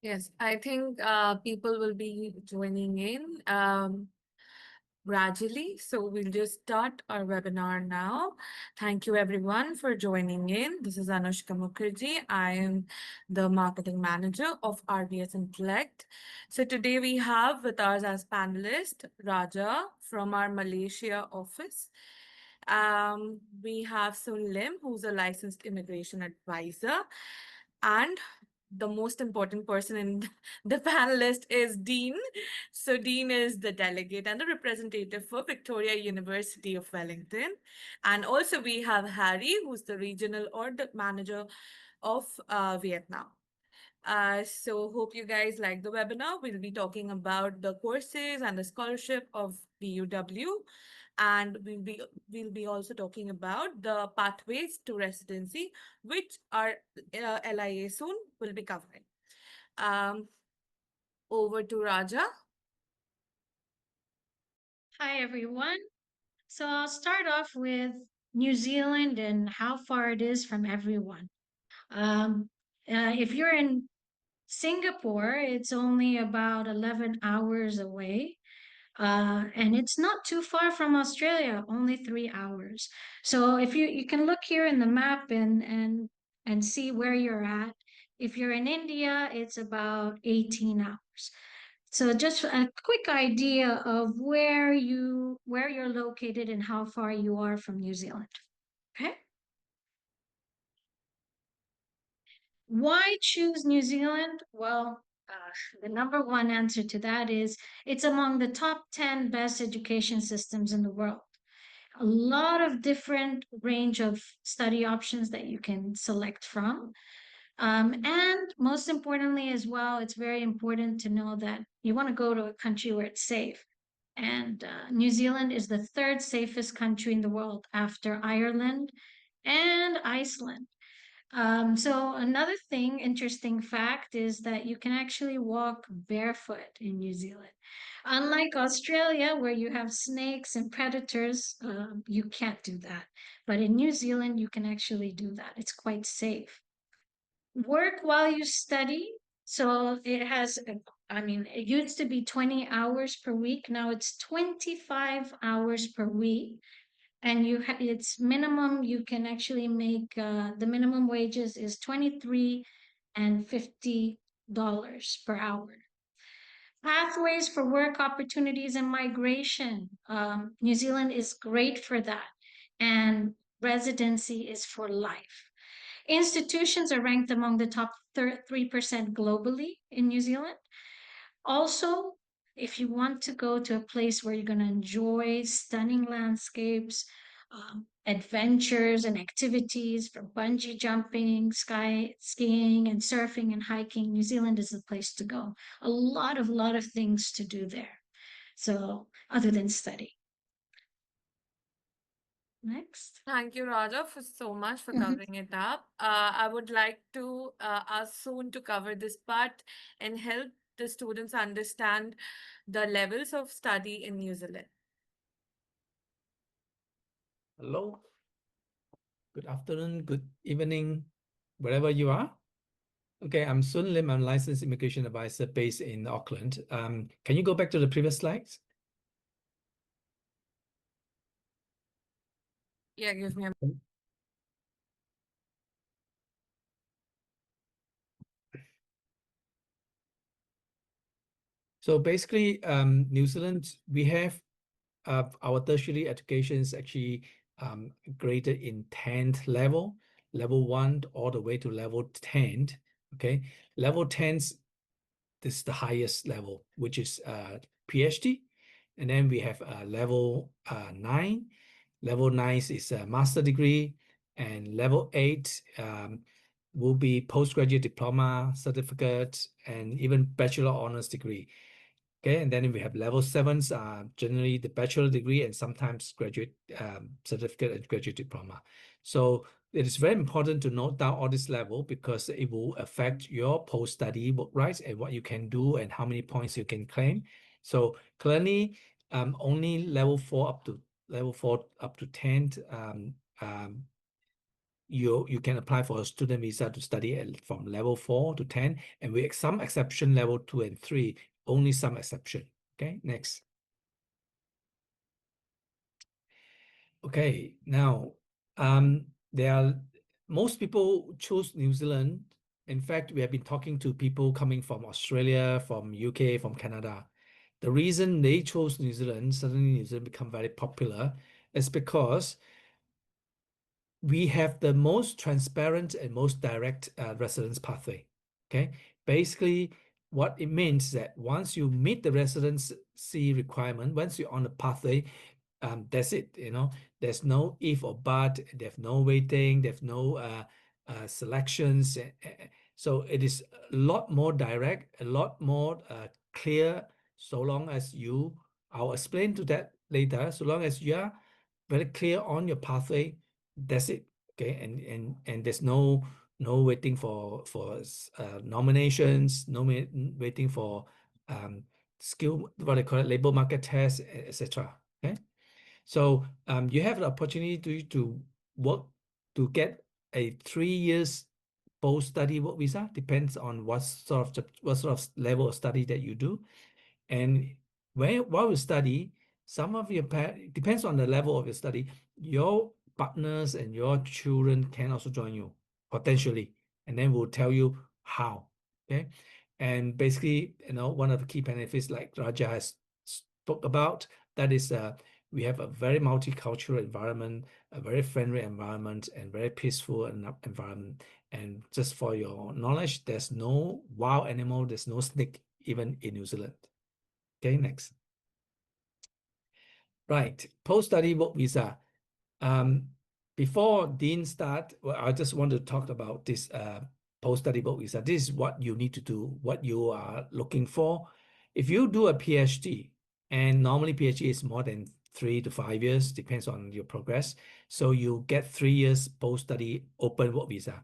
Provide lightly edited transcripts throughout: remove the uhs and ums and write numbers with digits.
Yes, I think people will be joining in gradually. So we'll just start our webinar now. Thank you everyone for joining in. This is Anushka Mukherjee. I am the marketing manager of RBS Intellect. So today we have with us as panelist Raja from our Malaysia office. We have Sun Lim, who's a licensed immigration advisor, and the most important person in the panelist is Dean. So Dean is the delegate and the representative for Victoria University of Wellington. And also we have Harry, who's the regional audit manager of Vietnam. So hope you guys like the webinar. We'll be talking about the courses and the scholarship of VUW. And we'll be also talking about the pathways to residency, which our LIA soon will be covering. Um, Over to Raja. Hi, everyone. So I'll start off with New Zealand and how far it is from everyone. Um, if you're in Singapore, it's only about 11 hours away. And it's not too far from Australia, only 3 hours. So if you can look here in the map and see where you're at. If you're in India, it's about 18 hours. So just a quick idea of where you're located and how far you are from New Zealand. Okay. Why choose New Zealand? Well, the number one answer to that is it's among the top 10 best education systems in the world. A lot of different range of study options that you can select from. And most importantly, as well, it's very important to know that you want to go to a country where it's safe. And New Zealand is the third safest country in the world after Ireland and Iceland. So another thing, interesting fact is that you can actually walk barefoot in New Zealand. Unlike Australia, where you have snakes and predators, you can't do that. But in New Zealand, you can actually do that. It's quite safe. Work while you study. So it has, I mean, it used to be 20 hours per week. Now it's 25 hours per week. And it's minimum, you can actually make, the minimum wages is 23 and $50 per hour. Pathways for work opportunities and migration. New Zealand is great for that. And residency is for life. Institutions are ranked among the top 3% globally in New Zealand. Also, if you want to go to a place where you're going to enjoy stunning landscapes, adventures and activities from bungee jumping, sky skiing, and surfing and hiking, New Zealand is the place to go. A lot of things to do there. So, other than study. Next. Thank you, Raja, for so much for Mhm. covering it up. I would like to ask Soon to cover this part and help the students understand the levels of study in New Zealand. Hello, good afternoon, good evening, wherever you are. Okay, I'm Sun Lim. I'm licensed immigration advisor based in Auckland. Can you go back to the previous slides? Yeah, give me a So basically, New Zealand, we have our tertiary education is actually graded in 10th level, level 1 all the way to level 10. Okay, level 10, this is the highest level, which is PhD. And then we have level 9. Level 9 is a master degree, and level 8 will be postgraduate diploma, certificate, and even bachelor honors degree. Okay, and then we have level 7s, generally the bachelor degree and sometimes graduate certificate and graduate diploma. So it is very important to note down all this level because it will affect your post-study rights and what you can do and how many points you can claim. So currently, only level 4 up to 10 you can apply for a student visa to study from level 4 to 10, and with some exception, level 2 and 3, only some exception. Okay, next. Okay, now there are most people choose New Zealand. In fact, we have been talking to people coming from Australia, from UK, from Canada. The reason they chose New Zealand, suddenly New Zealand become very popular, is because we have the most transparent and most direct residence pathway. Okay, basically what it means is that once you meet the residency requirement, once you're on the pathway, that's it. There's no if or but, there's no waiting, there's no selections. So it is a lot more direct, a lot more clear. So long as I'll explain to that later. So long as you are very clear on your pathway, that's it. Okay, and there's no waiting for nominations, no waiting for skill, what they call it, labor market tests, etc. Okay, so you have the opportunity to work to get a 3 years post-study work visa. Depends on what sort of level of study that you do, and while you study, some of your depends on the level of your study, your partners and your children can also join you potentially, and then we'll tell you how. Okay, and basically, one of the key benefits, like Raja has spoke about, that is we have a very multicultural environment, a very friendly environment, and very peaceful environment. And just for your knowledge, there's no wild animal, there's no snake even in New Zealand. Okay, next. Right, post-study work visa. Before Dean start, well, I just want to talk about this post-study work visa. This is what you need to do, what you are looking for. If you do a PhD, and normally PhD is more than 3 to 5 years, depends on your progress. So you get 3 years post-study open work visa.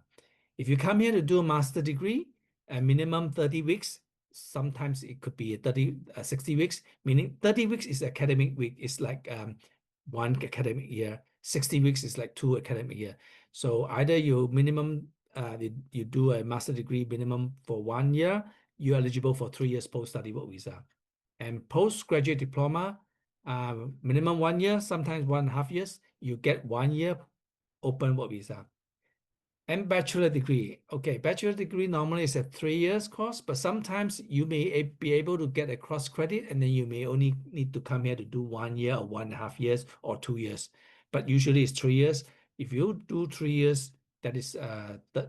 If you come here to do a master degree, a minimum 30 weeks, sometimes it could be 60 weeks, meaning 30 weeks is academic week. It's like 1 academic year. 60 weeks is like 2 academic year. So either you minimum, you do a master degree minimum for 1 year, you're eligible for 3 years post-study work visa. And postgraduate diploma, minimum 1 year, sometimes 1.5 years, you get 1 year open work visa. And bachelor degree. Okay, bachelor degree normally is a 3 years course, but sometimes you may be able to get a cross credit, and then you may only need to come here to do 1 year or 1.5 years or 2 years. But usually it's 3 years. If you do 3 years, that is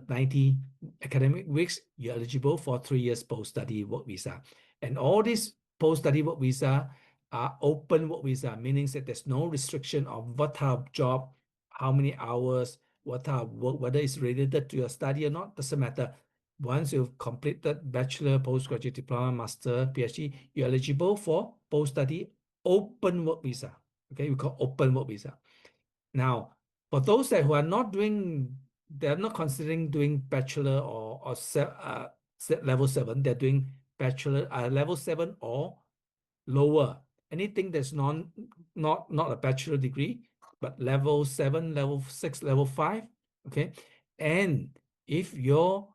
90 academic weeks, you're eligible for 3 years post-study work visa. And all these post-study work visa are open work visa, meaning that there's no restriction of what type of job, how many hours, what type of work, whether it's related to your study or not, doesn't matter. Once you've completed bachelor, postgraduate diploma, master, PhD, you're eligible for post-study open work visa. Okay, we call open work visa. Now, for those who are not doing, they're not considering doing bachelor or level 7, they're doing bachelor level 7 or lower. Anything that's not a bachelor degree, but level 7, level 6, level 5. Okay, and if your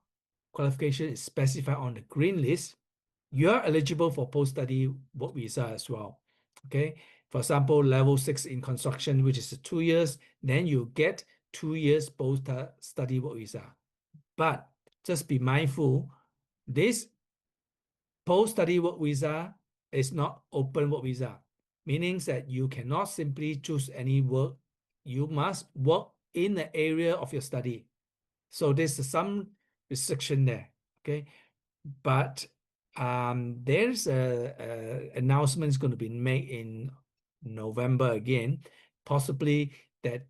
qualification is specified on the green list, you're eligible for post-study work visa as well. Okay, for example, level 6 in construction, which is 2 years, then you get 2 years post-study work visa. But just be mindful, this post-study work visa is not open work visa, meaning that you cannot simply choose any work. You must work in the area of your study. So there's some restriction there. Okay, but there's a announcement is going to be made in November again, possibly that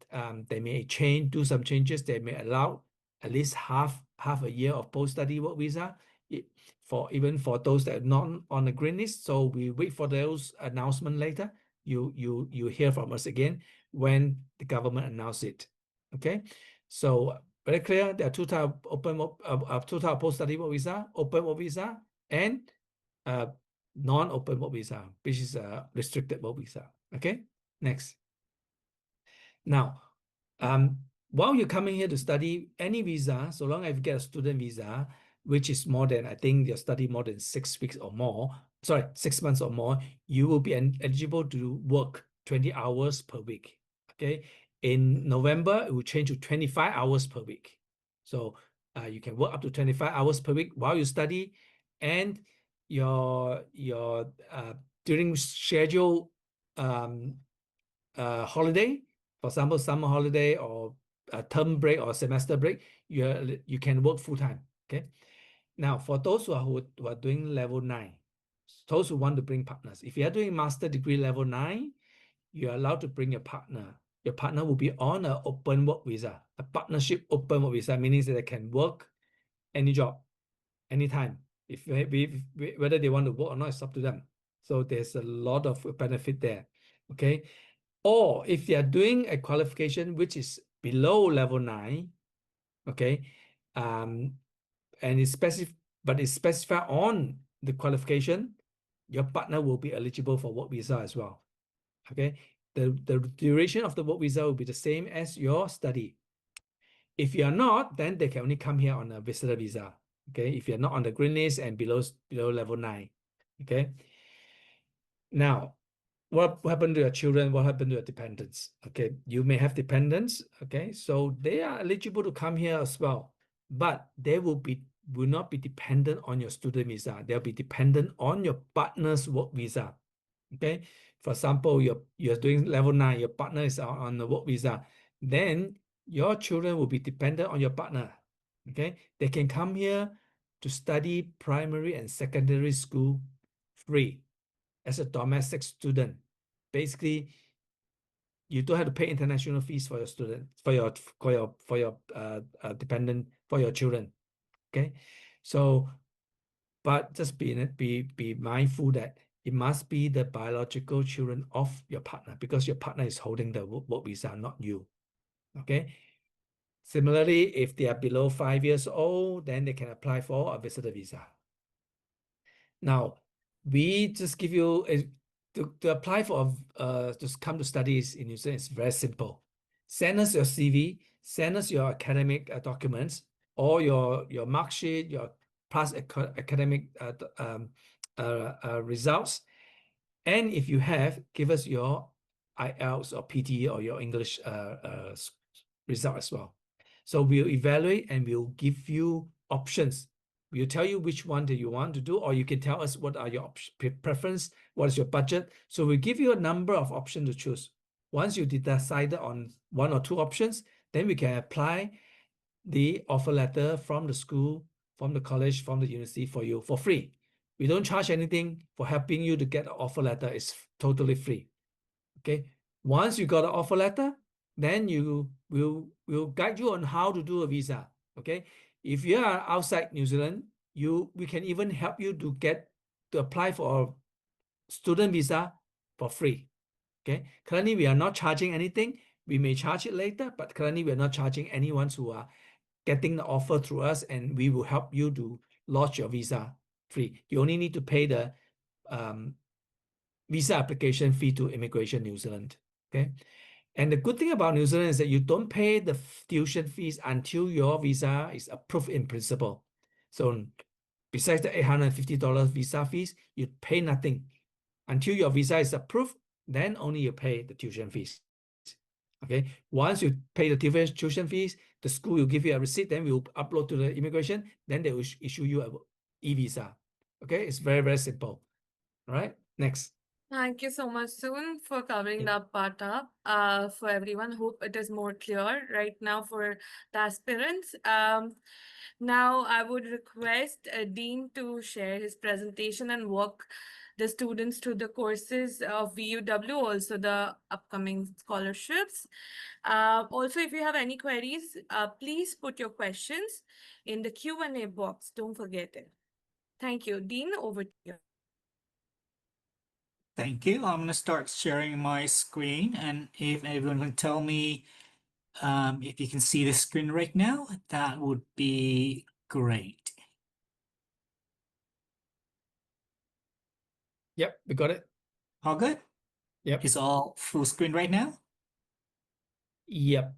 they may do some changes. They may allow at least half a year of post-study work visa, even for those that are not on the green list. So we wait for those announcement later. You hear from us again when the government announce it. Okay, so very clear. There are two type post-study work visa: open work visa and non-open work visa, which is a restricted work visa. Okay, next. Now, while you're coming here to study, any visa, so long as you get a student visa, which is more than, I think you study more than 6 weeks or more, sorry, 6 months or more, you will be eligible to work 20 hours per week. Okay. In November, it will change to 25 hours per week. So you can work up to 25 hours per week while you study, and your during scheduled holiday, for example, summer holiday or a term break or semester break, you can work full time. Okay. Now, for those who are doing level 9, those who want to bring partners, if you are doing master degree level 9, you are allowed to bring your partner. Your partner will be on an open work visa, a partnership open work visa, meaning that they can work any job, anytime. Whether they want to work or not, it's up to them. So there's a lot of benefit there. Okay. Or if they are doing a qualification which is below level 9, okay, and it's specified on the qualification, your partner will be eligible for work visa as well. Okay, the duration of the work visa will be the same as your study. If you are not, then they can only come here on a visitor visa. Okay, if you're not on the green list and below level 9. Okay. Now, what happened to your children? What happened to your dependents? Okay, you may have dependents. Okay, so they are eligible to come here as well, but they will not be dependent on your student visa. They'll be dependent on your partner's work visa. Okay, for example, you're doing level 9, your partner is on the work visa, then your children will be dependent on your partner. Okay, they can come here to study primary and secondary school free as a domestic student. Basically, you don't have to pay international fees for your student, for your dependent, for your children. Okay, so but just be mindful that it must be the biological children of your partner, because your partner is holding the work visa, not you. Okay. Similarly, if they are below 5 years old, then they can apply for a visitor visa. Now, we just give you to apply for just come to studies in New Zealand. It's very simple. Send us your CV, send us your academic documents, or your mark sheet, your past academic results, and if you have, give us your IELTS or PTE or your English result as well. So we'll evaluate and we'll give you options. We'll tell you which one that you want to do, or you can tell us what are your preference, what is your budget. So we give you a number of options to choose. Once you decided on one or two options, then we can apply the offer letter from the school, from the college, from the university for you for free. We don't charge anything for helping you to get an offer letter. It's totally free. Okay. Once you got an offer letter, then we'll guide you on how to do a visa. Okay. If you are outside New Zealand, we can even help you to apply for a student visa for free. Okay. Currently, we are not charging anything. We may charge it later, but currently we are not charging anyone who are getting the offer through us, and we will help you to lodge your visa free. You only need to pay the visa application fee to Immigration New Zealand. Okay. And the good thing about New Zealand is that you don't pay the tuition fees until your visa is approved in principle. So besides the $850 visa fees, you pay nothing until your visa is approved. Then only you pay the tuition fees. Okay. Once you pay the tuition fees, the school will give you a receipt. Then we'll upload to the immigration. Then they will issue you an e-visa. Okay. It's very, very simple. All right. Next. Thank you so much, Soon, for covering Yeah. that part up. For everyone, hope it is more clear right now for the aspirants. Now I would request Dean to share his presentation and walk the students through the courses of VUW, also the upcoming scholarships. Also, if you have any queries, please put your questions in the Q&A box. Don't forget it. Thank you. Dean, over to you. Thank you. I'm going to start sharing my screen, and if everyone can tell me if you can see the screen right now, that would be great. Yep, we got it. All good? Yep. It's all full screen right now? Yep.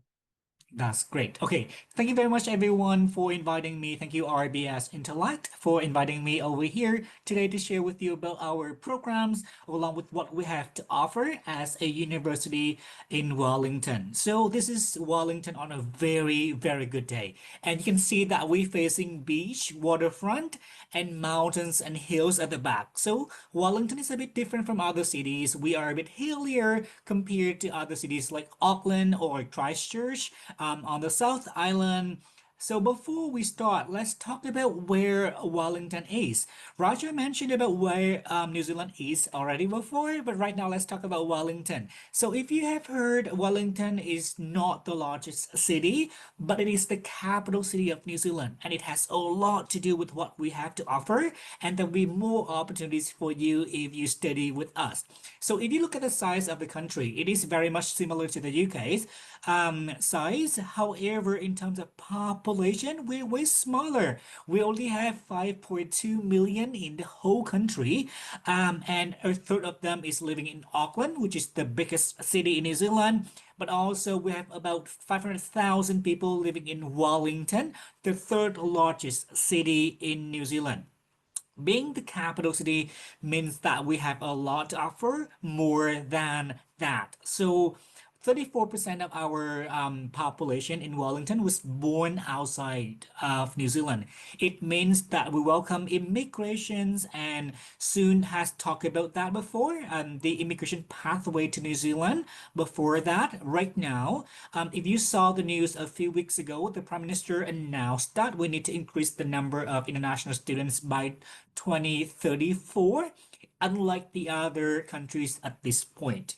That's great. Okay, thank you very much everyone for inviting me. Thank you RBS Intellect for inviting me over here today to share with you about our programs along with what we have to offer as a university in Wellington. So this is Wellington on a very, very good day. And you can see that we're facing beach, waterfront, and mountains and hills at the back. So Wellington is a bit different from other cities. We are a bit hillier compared to other cities like Auckland or Christchurch on the South Island. So before we start, let's talk about where Wellington is. Roger mentioned about where New Zealand is already before, but right now let's talk about Wellington. So if you have heard, Wellington is not the largest city, but it is the capital city of New Zealand, and it has a lot to do with what we have to offer, and there'll be more opportunities for you if you study with us. So if you look at the size of the country, it is very much similar to the UK's size. However, in terms of population, we're way smaller. We only have 5.2 million in the whole country, and a third of them is living in Auckland, which is the biggest city in New Zealand. But also, we have about 500,000 people living in Wellington, the third largest city in New Zealand. Being the capital city means that we have a lot to offer more than that. So 34% of our population in Wellington was born outside of New Zealand. It means that we welcome immigrations, and soon has talked about that before, the immigration pathway to New Zealand. Before that, right now, if you saw the news a few weeks ago, the Prime Minister announced that we need to increase the number of international students by 2034, unlike the other countries at this point.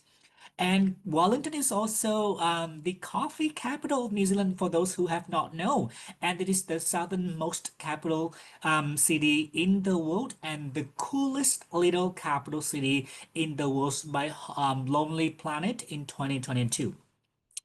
And Wellington is also the coffee capital of New Zealand for those who have not known. And it is the southernmost capital city in the world and the coolest little capital city in the world by Lonely Planet in 2022.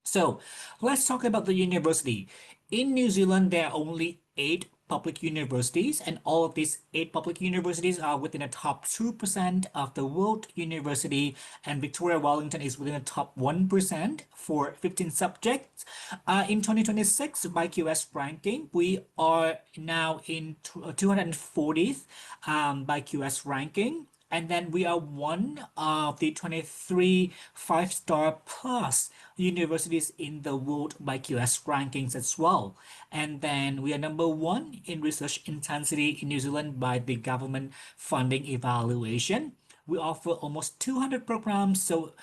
So let's talk about the university. In New Zealand, there are only 8 public universities, and all of these 8 public universities are within the top 2% of the world university, and Victoria Wellington is within the top 1% for 15 subjects. In 2026, by QS ranking, we are now in 240th by QS ranking. And then we are one of the 23 5-star plus universities in the world by QS rankings as well. And then we are number one in research intensity in New Zealand by the government funding evaluation. We offer almost 200 programs. So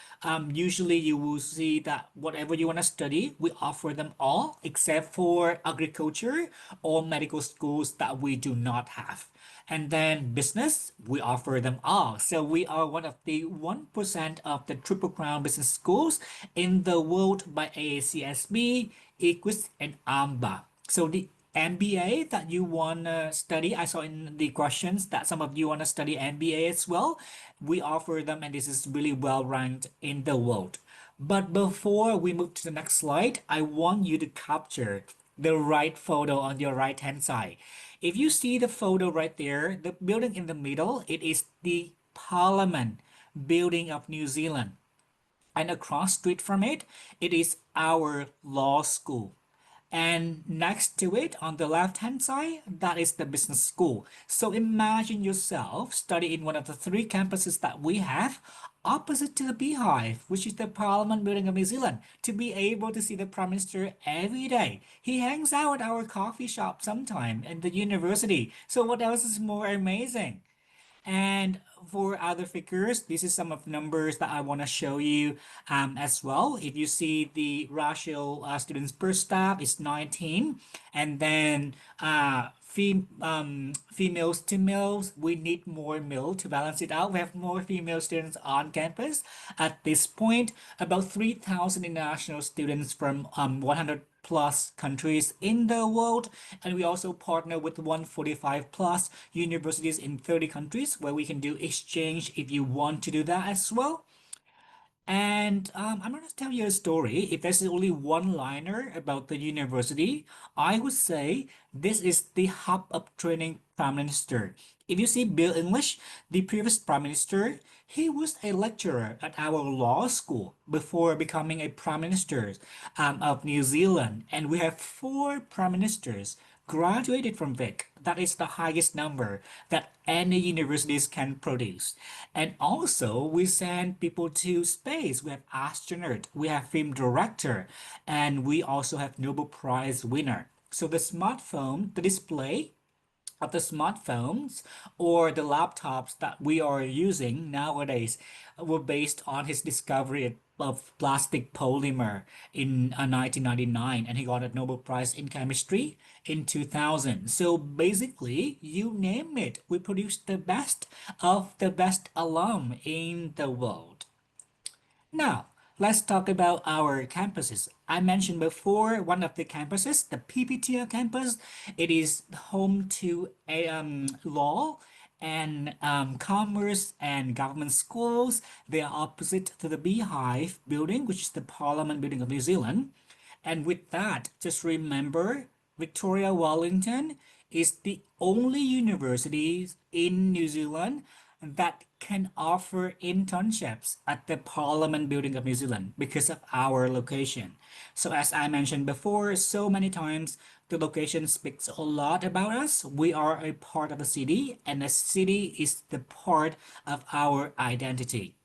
usually you will see that whatever you want to study, we offer them all except for agriculture or medical schools that we do not have. And then business, we offer them all. So we are one of the 1% of the Triple Crown business schools in the world by AACSB, EQUIS, and AMBA. So the MBA that you want to study, I saw in the questions that some of you want to study MBA as well. We offer them, and this is really well ranked in the world. But before we move to the next slide, I want you to capture the right photo on your right hand side. If you see the photo right there, the building in the middle, it is the Parliament building of New Zealand. And across street from it, it is our law school. And next to it, on the left-hand side, that is the business school. So imagine yourself studying in one of the 3 campuses that we have, opposite to the Beehive, which is the Parliament building of New Zealand, to be able to see the Prime Minister every day. He hangs out at our coffee shop sometime in the university. So what else is more amazing? And for other figures, this is some of the numbers that I want to show you as well. If you see the ratio students per staff is 19, and then females to males, we need more male to balance it out. We have more female students on campus. At this point, about 3,000 international students from 100 plus countries in the world, and we also partner with 145 plus universities in 30 countries where we can do exchange if you want to do that as well. And I'm going to tell you a story. If there's only one liner about the university, I would say this is the hub of training prime minister. If you see Bill English, the previous prime minister, he was a lecturer at our law school before becoming a prime minister of New Zealand. And we have four prime ministers graduated from Vic. That is the highest number that any universities can produce. And also, we send people to space. We have astronaut, we have film director, and we also have Nobel Prize winner. So the smartphone, the display of the smartphones or the laptops that we are using nowadays were based on his discovery of plastic polymer in 1999, and he got a Nobel Prize in chemistry in 2000. So basically, you name it, we produce the best of the best alum in the world. Now, let's talk about our campuses. I mentioned before one of the campuses, the PPTR campus. It is home to a law and commerce and government schools. They are opposite to the Beehive building, which is the Parliament building of New Zealand. And with that, just remember Victoria Wellington is the only university in New Zealand that can offer internships at the Parliament building of New Zealand because of our location. So as I mentioned before, so many times, the location speaks a lot about us. We are a part of the city, and the city is the part of our identity.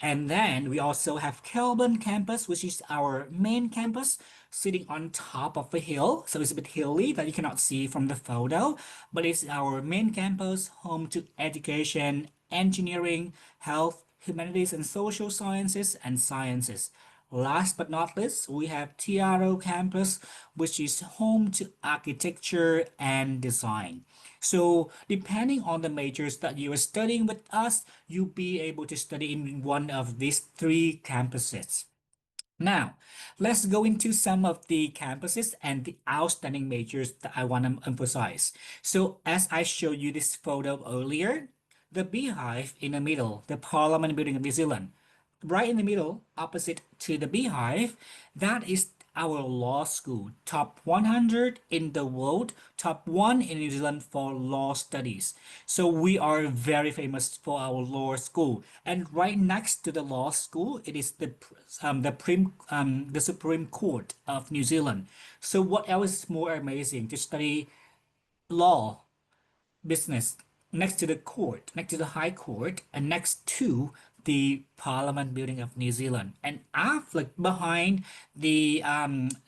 And then we also have Kelburn campus, which is our main campus, sitting on top of a hill. So it's a bit hilly that you cannot see from the photo, but it's our main campus, home to education, engineering, health, humanities and social sciences, and sciences. Last but not least, we have TRO campus, which is home to architecture and design. So depending on the majors that you are studying with us, you'll be able to study in one of these three campuses. Now, let's go into some of the campuses and the outstanding majors that I want to emphasize. So as I showed you this photo earlier, the Beehive in the middle, the Parliament building of New Zealand, right in the middle, opposite to the Beehive, that is our law school, top 100 in the world, top one in New Zealand for law studies. So we are very famous for our law school. And right next to the law school, it is the Supreme Court of New Zealand. So what else is more amazing to study law, business next to the court, next to the High Court, and next to the Parliament building of New Zealand. And after behind the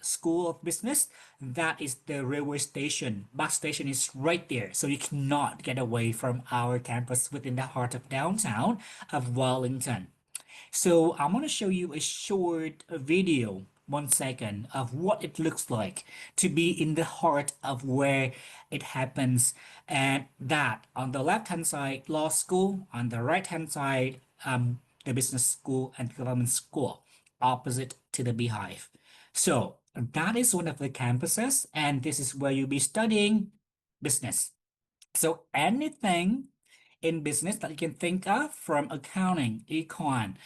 School of Business, that is the railway station. Bus station is right there, so you cannot get away from our campus within the heart of downtown of Wellington. So I'm going to show you a short video, 1 second, of what it looks like to be in the heart of where it happens. And that on the left hand side, law school, on the right hand side, the business school and government school, opposite to the Beehive. So that is one of the campuses, and this is where you'll be studying business. So anything in business that you can think of, from accounting, econ,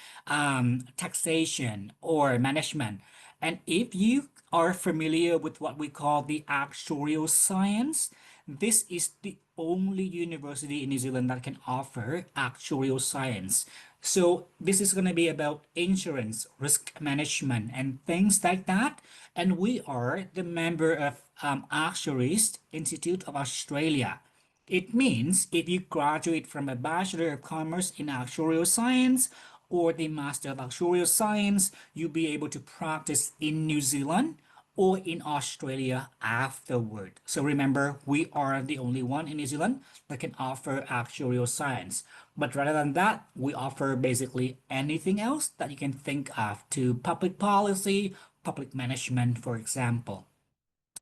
taxation, or management. And if you are familiar with what we call the actuarial science, this is the only university in New Zealand that can offer actuarial science. So this is going to be about insurance, risk management, and things like that. And we are the member of Actuaries Institute of Australia. It means if you graduate from a Bachelor of Commerce in Actuarial Science or the Master of Actuarial Science, you'll be able to practice in New Zealand or in Australia afterward. So remember, we are the only one in New Zealand that can offer actuarial science. But rather than that, we offer basically anything else that you can think of, to public policy, public management, for example.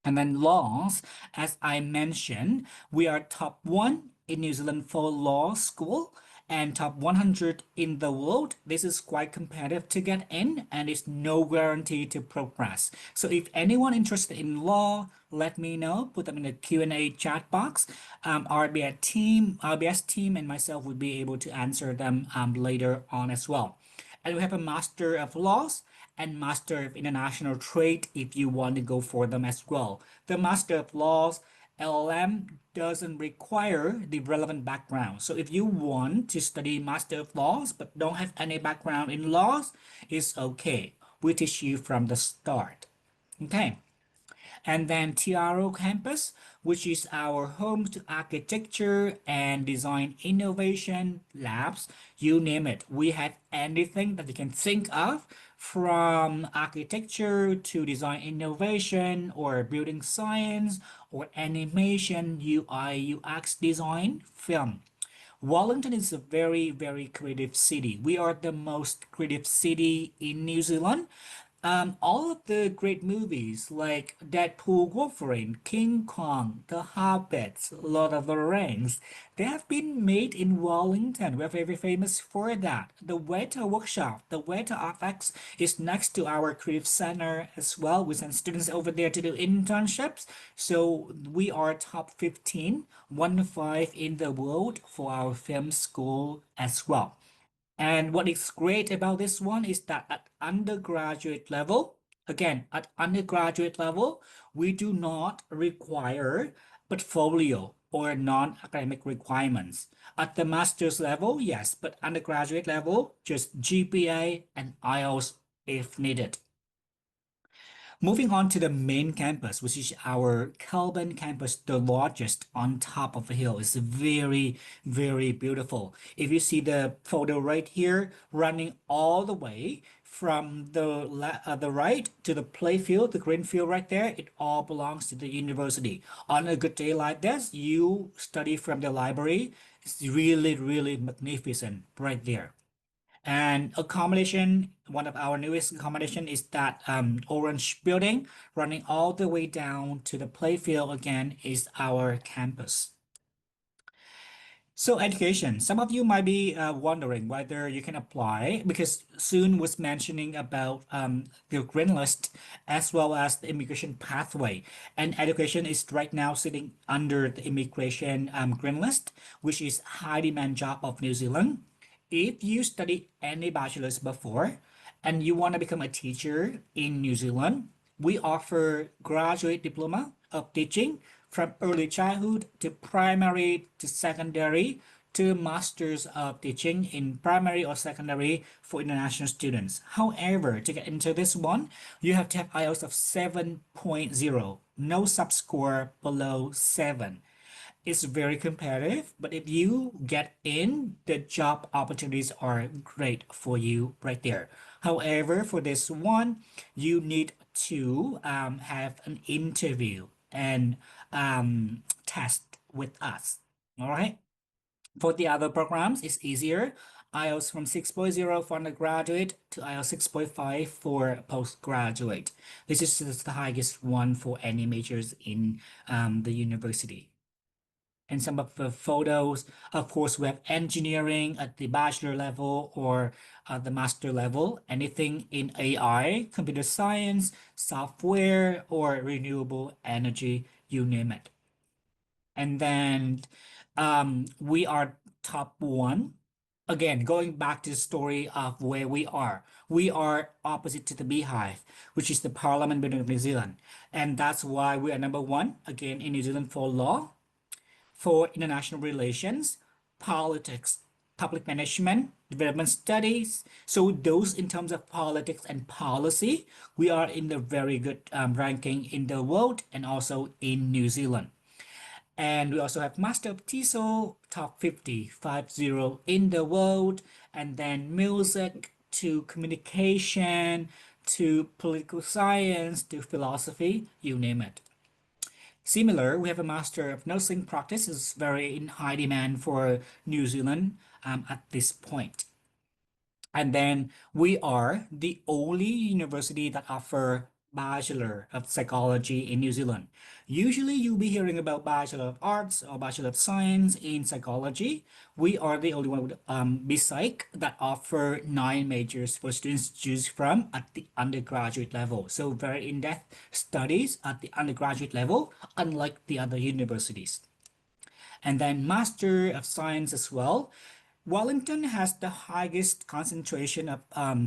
And then laws, as I mentioned, we are top one in New Zealand for law school and top 100 in the world. This is quite competitive to get in, and it's no guarantee to progress. So if anyone interested in law, let me know. Put them in the Q&A chat box. RBS team and myself would be able to answer them later on as well. And we have a Master of Laws and Master of International Trade if you want to go for them as well. The Master of Laws LLM doesn't require the relevant background. So if you want to study Master of Laws but don't have any background in laws, it's okay. We teach you from the start. Okay. And then TRO campus, which is our home to architecture and design innovation labs, you name it. We have anything that you can think of, from architecture to design innovation or building science or animation, UI, UX design, film. Wellington is a very, very creative city. We are the most creative city in New Zealand. All of the great movies like Deadpool, Wolverine, King Kong, The Hobbit, Lord of the Rings, they have been made in Wellington. We're very famous for that. The Weta Workshop, the Weta RX is next to our creative center as well. We send students over there to do internships. So we are top 15, 1 to 5 in the world for our film school as well. And what is great about this one is that at undergraduate level, again, at undergraduate level, we do not require portfolio or non-academic requirements. At the master's level, yes, but undergraduate level, just GPA and IELTS if needed. Moving on to the main campus, which is our Kelvin campus, the largest on top of the hill. It's very, very beautiful. If you see the photo right here, running all the way from the right to the playfield, the green field right there, it all belongs to the university. On a good day like this, you study from the library. It's really, really magnificent right there. And accommodation, one of our newest accommodation is that orange building running all the way down to the playfield again is our campus. So education, some of you might be wondering whether you can apply because Soon was mentioning about the green list as well as the immigration pathway. And education is right now sitting under the immigration green list, which is high demand job of New Zealand. If you study any bachelor's before and you want to become a teacher in New Zealand, we offer graduate diploma of teaching from early childhood to primary to secondary to masters of teaching in primary or secondary for international students. However, to get into this one, you have to have IELTS of 7.0, no subscore below 7. It's very competitive, but if you get in, the job opportunities are great for you right there. However, for this one, you need to have an interview and test with us. All right. For the other programs, it's easier. IELTS from 6.0 for undergraduate to IELTS 6.5 for postgraduate. This is the highest one for any majors in the university. And some of the photos, of course, we have engineering at the bachelor level or the master level, anything in AI, computer science, software, or renewable energy, you name it. And then we are top one. Again, going back to the story of where we are opposite to the Beehive, which is the Parliament building of New Zealand. And that's why we are number one, again, in New Zealand for law, for international relations, politics, public management, development studies. So those in terms of politics and policy, we are in the very good ranking in the world and also in New Zealand. And we also have Master of TESOL, top 50, 50 in the world, and then music to communication to political science to philosophy, you name it. Similar, we have a Master of Nursing practice is very in high demand for New Zealand at this point. And then we are the only university that offer Bachelor of Psychology in New Zealand. Usually you'll be hearing about Bachelor of Arts or Bachelor of Science in Psychology. We are the only one with BPsych that offer 9 majors for students to choose from at the undergraduate level. So very in-depth studies at the undergraduate level, unlike the other universities. And then Master of Science as well. Wellington has the highest concentration of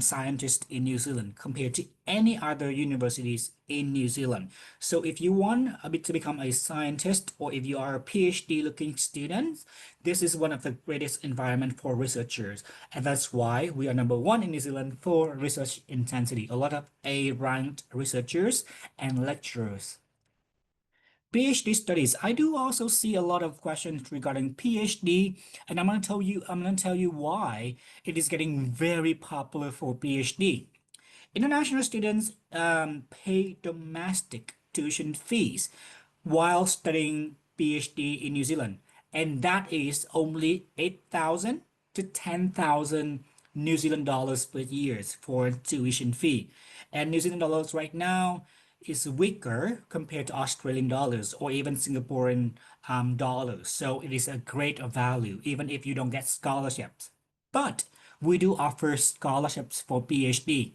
scientists in New Zealand compared to any other universities in New Zealand. So if you want a bit to become a scientist, or if you are a PhD looking student, this is one of the greatest environment for researchers. And that's why we are number one in New Zealand for research intensity. A lot of A-ranked researchers and lecturers. PhD studies. I do also see a lot of questions regarding PhD, and I'm gonna tell you why it is getting very popular for PhD. International students pay domestic tuition fees while studying PhD in New Zealand, and that is only 8,000 to 10,000 New Zealand dollars per year for tuition fee. And New Zealand dollars right now is weaker compared to Australian dollars or even Singaporean dollars. So it is a great value, even if you don't get scholarships. But we do offer scholarships for PhD.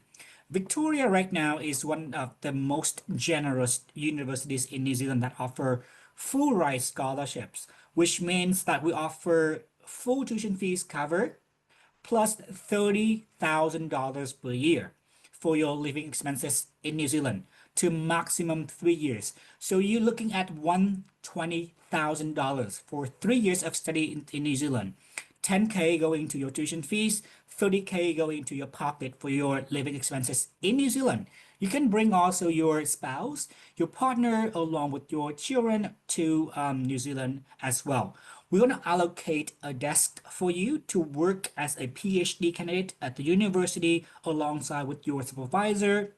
Victoria right now is one of the most generous universities in New Zealand that offer full ride scholarships, which means that we offer full tuition fees covered plus $30,000 per year for your living expenses in New Zealand to maximum 3 years. So you're looking at $120,000 for 3 years of study in New Zealand. 10K going to your tuition fees, 30K going to your pocket for your living expenses in New Zealand. You can bring also your spouse, your partner, along with your children to New Zealand as well. We're going to allocate a desk for you to work as a PhD candidate at the university alongside with your supervisor.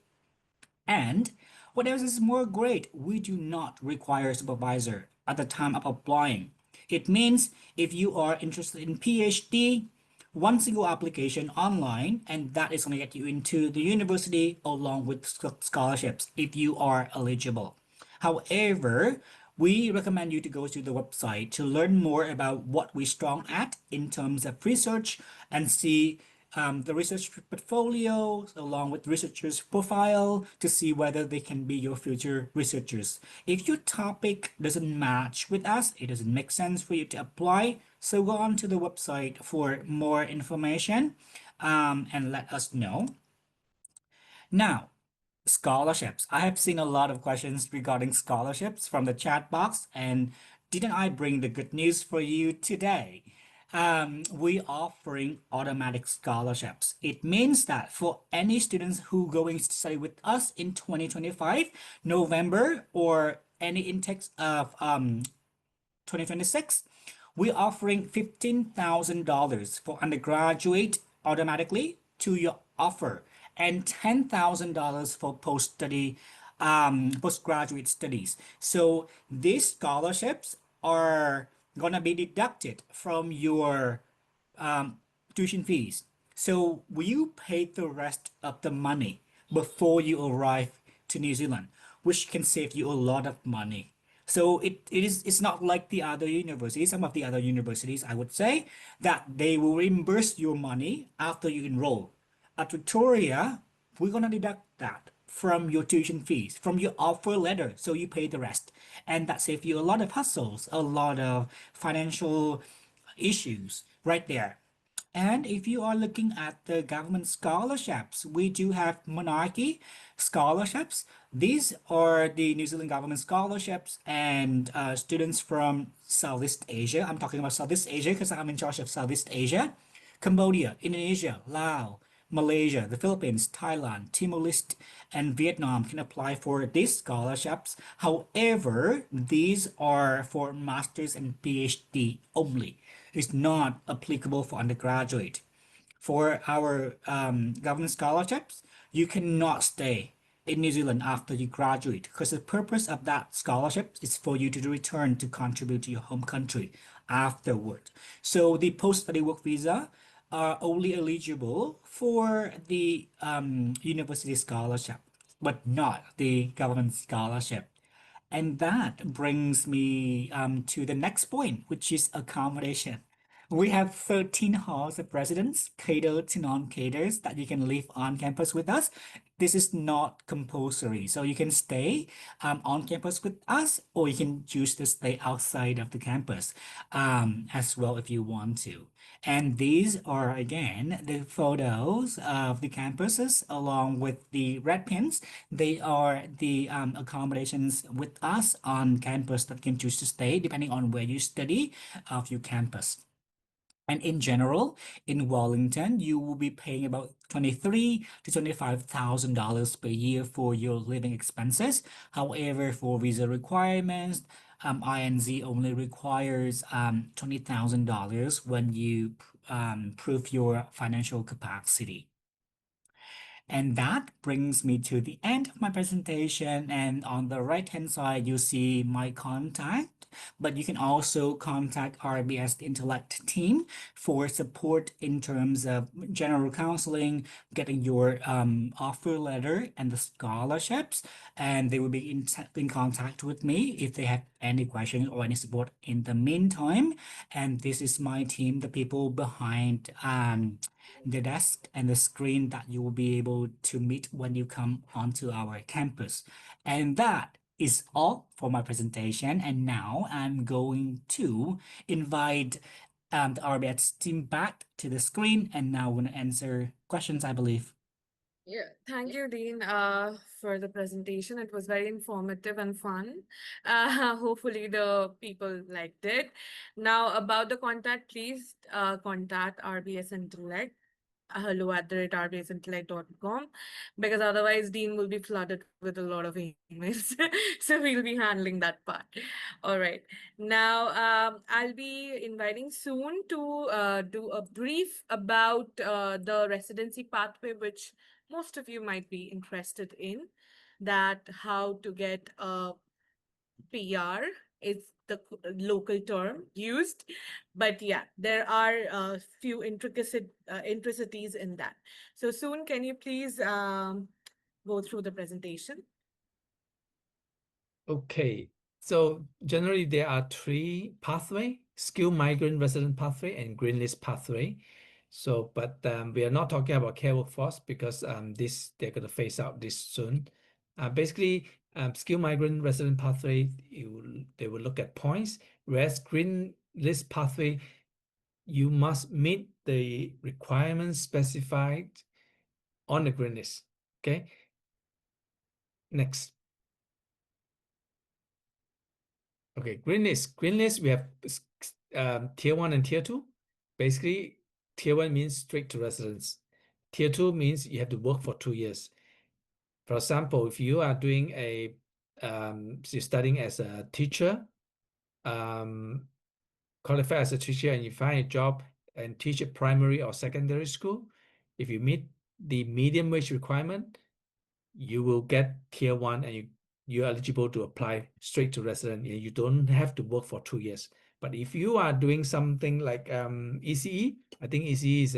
And what else is more great, we do not require a supervisor at the time of applying. It means if you are interested in PhD, one single application online, and that is going to get you into the university along with scholarships if you are eligible. However, we recommend you to go to the website to learn more about what we're strong at in terms of research and see the research portfolio along with researchers' profile to see whether they can be your future researchers. If your topic doesn't match with us, it doesn't make sense for you to apply, so go on to the website for more information and let us know. Now, scholarships. I have seen a lot of questions regarding scholarships from the chat box, and didn't I bring the good news for you today? We offering automatic scholarships. It means that for any students who going to study with us in 2025 November or any intakes of 2026, we're offering $15,000 for undergraduate automatically to your offer and $10,000 for postgraduate studies. So these scholarships are gonna be deducted from your tuition fees. So you pay the rest of the money before you arrive to New Zealand, which can save you a lot of money. So it's not like the other universities, some of the other universities, I would say, that they will reimburse your money after you enroll. At Victoria, we're gonna deduct that from your tuition fees, from your offer letter, so you pay the rest. And that saves you a lot of hassles, a lot of financial issues right there. And if you are looking at the government scholarships, we do have monarchy scholarships. These are the New Zealand government scholarships and students from Southeast Asia. I'm talking about Southeast Asia because I'm in charge of Southeast Asia. Cambodia, Indonesia, Laos, Malaysia, the Philippines, Thailand, Timor-Leste, and Vietnam can apply for these scholarships. However, these are for masters and PhD only. It's not applicable for undergraduate. For our government scholarships, you cannot stay in New Zealand after you graduate because the purpose of that scholarship is for you to return to contribute to your home country afterward. So the post-study work visa are only eligible for the university scholarship, but not the government scholarship. And that brings me to the next point, which is accommodation. We have 13 halls of residence catered to non-caters that you can live on campus with us. this is not compulsory. So you can stay on campus with us, or you can choose to stay outside of the campus as well if you want to. And these are, again, the photos of the campuses along with the red pins. They are the accommodations with us on campus that can choose to stay depending on where you study of your campus. And in general, in Wellington, you will be paying about $23,000 to $25,000 per year for your living expenses. However, for visa requirements, INZ only requires $20,000 when you prove your financial capacity. And that brings me to the end of my presentation. And on the right-hand side, you see my contact, but you can also contact RBS Intellect team for support in terms of general counseling, getting your offer letter and the scholarships. And they will be in contact with me if they have any questions or any support in the meantime. And this is my team, the people behind the desk and the screen that you will be able to meet when you come onto our campus. And that is all for my presentation. And now I'm going to invite the RBS team back to the screen, and now we're going to answer questions, I believe. Yeah, thank you, Dean, for the presentation. It was very informative and fun. Hopefully the people liked it. Now, about the contact, please contact RBS Intellect, hello@rbsintellect.com, because otherwise Dean will be flooded with a lot of emails. So we'll be handling that part. All right. Now, I'll be inviting soon to do a brief about the residency pathway, which most of you might be interested in, that how to get a PR is the local term used, but yeah, there are a few intricacies in that. So soon, can you please go through the presentation? Okay, so generally there are three pathway: skilled migrant resident pathway and green list pathway. So, but we are not talking about care workforce because they're going to phase out this soon. Basically, skilled migrant resident pathway, they will look at points, whereas green list pathway, you must meet the requirements specified on the green list. Okay, next. Okay, green list. Green list, we have tier 1 and tier 2. Basically, tier 1 means straight to residence. Tier 2 means you have to work for 2 years. For example, if you are doing you're studying as a teacher, qualified as a teacher, and you find a job and teach at primary or secondary school, if you meet the medium wage requirement, you will get tier 1 and you're eligible to apply straight to resident. You don't have to work for 2 years. But if you are doing something like ECE, I think ECE is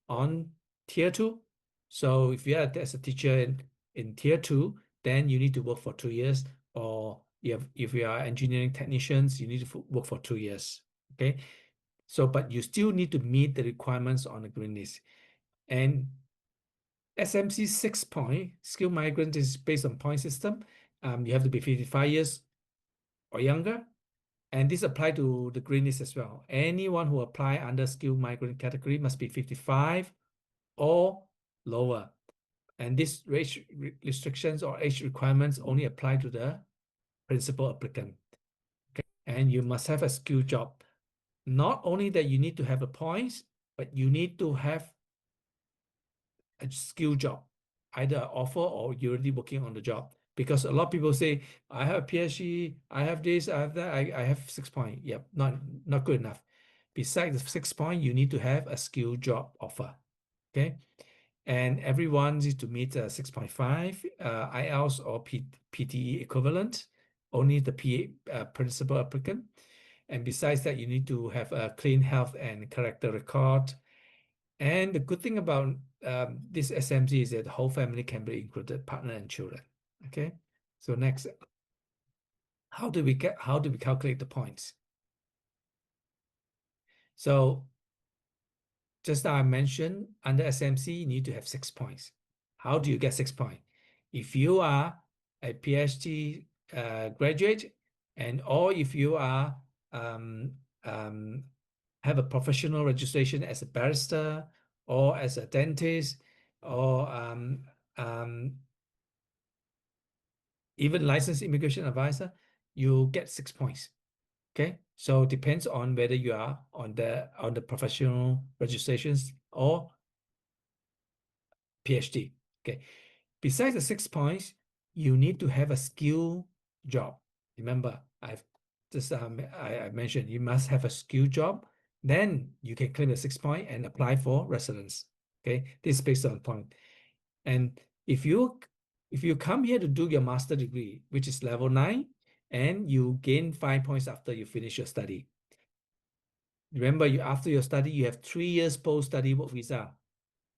on tier 2. So if you are as a teacher in tier 2, then you need to work for 2 years. Or if you are engineering technicians, you need to work for 2 years. Okay. So, but you still need to meet the requirements on the green list. And SMC 6 point, skilled migrant, is based on point system. You have to be 55 years or younger. And this apply to the green list as well. Anyone who apply under skilled migrant category must be 55 or lower. And this age restrictions or age requirements only apply to the principal applicant. Okay. And you must have a skill job. Not only that you need to have a points, but you need to have a skill job, either an offer or you're already working on the job. Because a lot of people say, I have a PhD, I have this, I have that, I have 6 point. Yep, not good enough. Besides the 6 point, you need to have a skill job offer. Okay. And everyone needs to meet 6.5 IELTS or PTE equivalent, only the principal applicant. And besides that, you need to have a clean health and character record. And the good thing about this SMC is that the whole family can be included, partner and children. Okay. So next, how do we calculate the points? So just as I mentioned, under SMC, you need to have 6 points. How do you get 6 points? If you are a PhD graduate, and or if you are have a professional registration as a barrister or as a dentist or even licensed immigration advisor, you get 6 points. Okay, so it depends on whether you are on the professional registrations or PhD. Okay, besides the 6 points, you need to have a skill job. Remember, I mentioned you must have a skill job. Then you can claim the 6 point and apply for residence. Okay, this is based on point. And if you come here to do your master degree, which is level 9, and you gain 5 points after you finish your study. Remember, after your study, you have 3 years post-study work visa.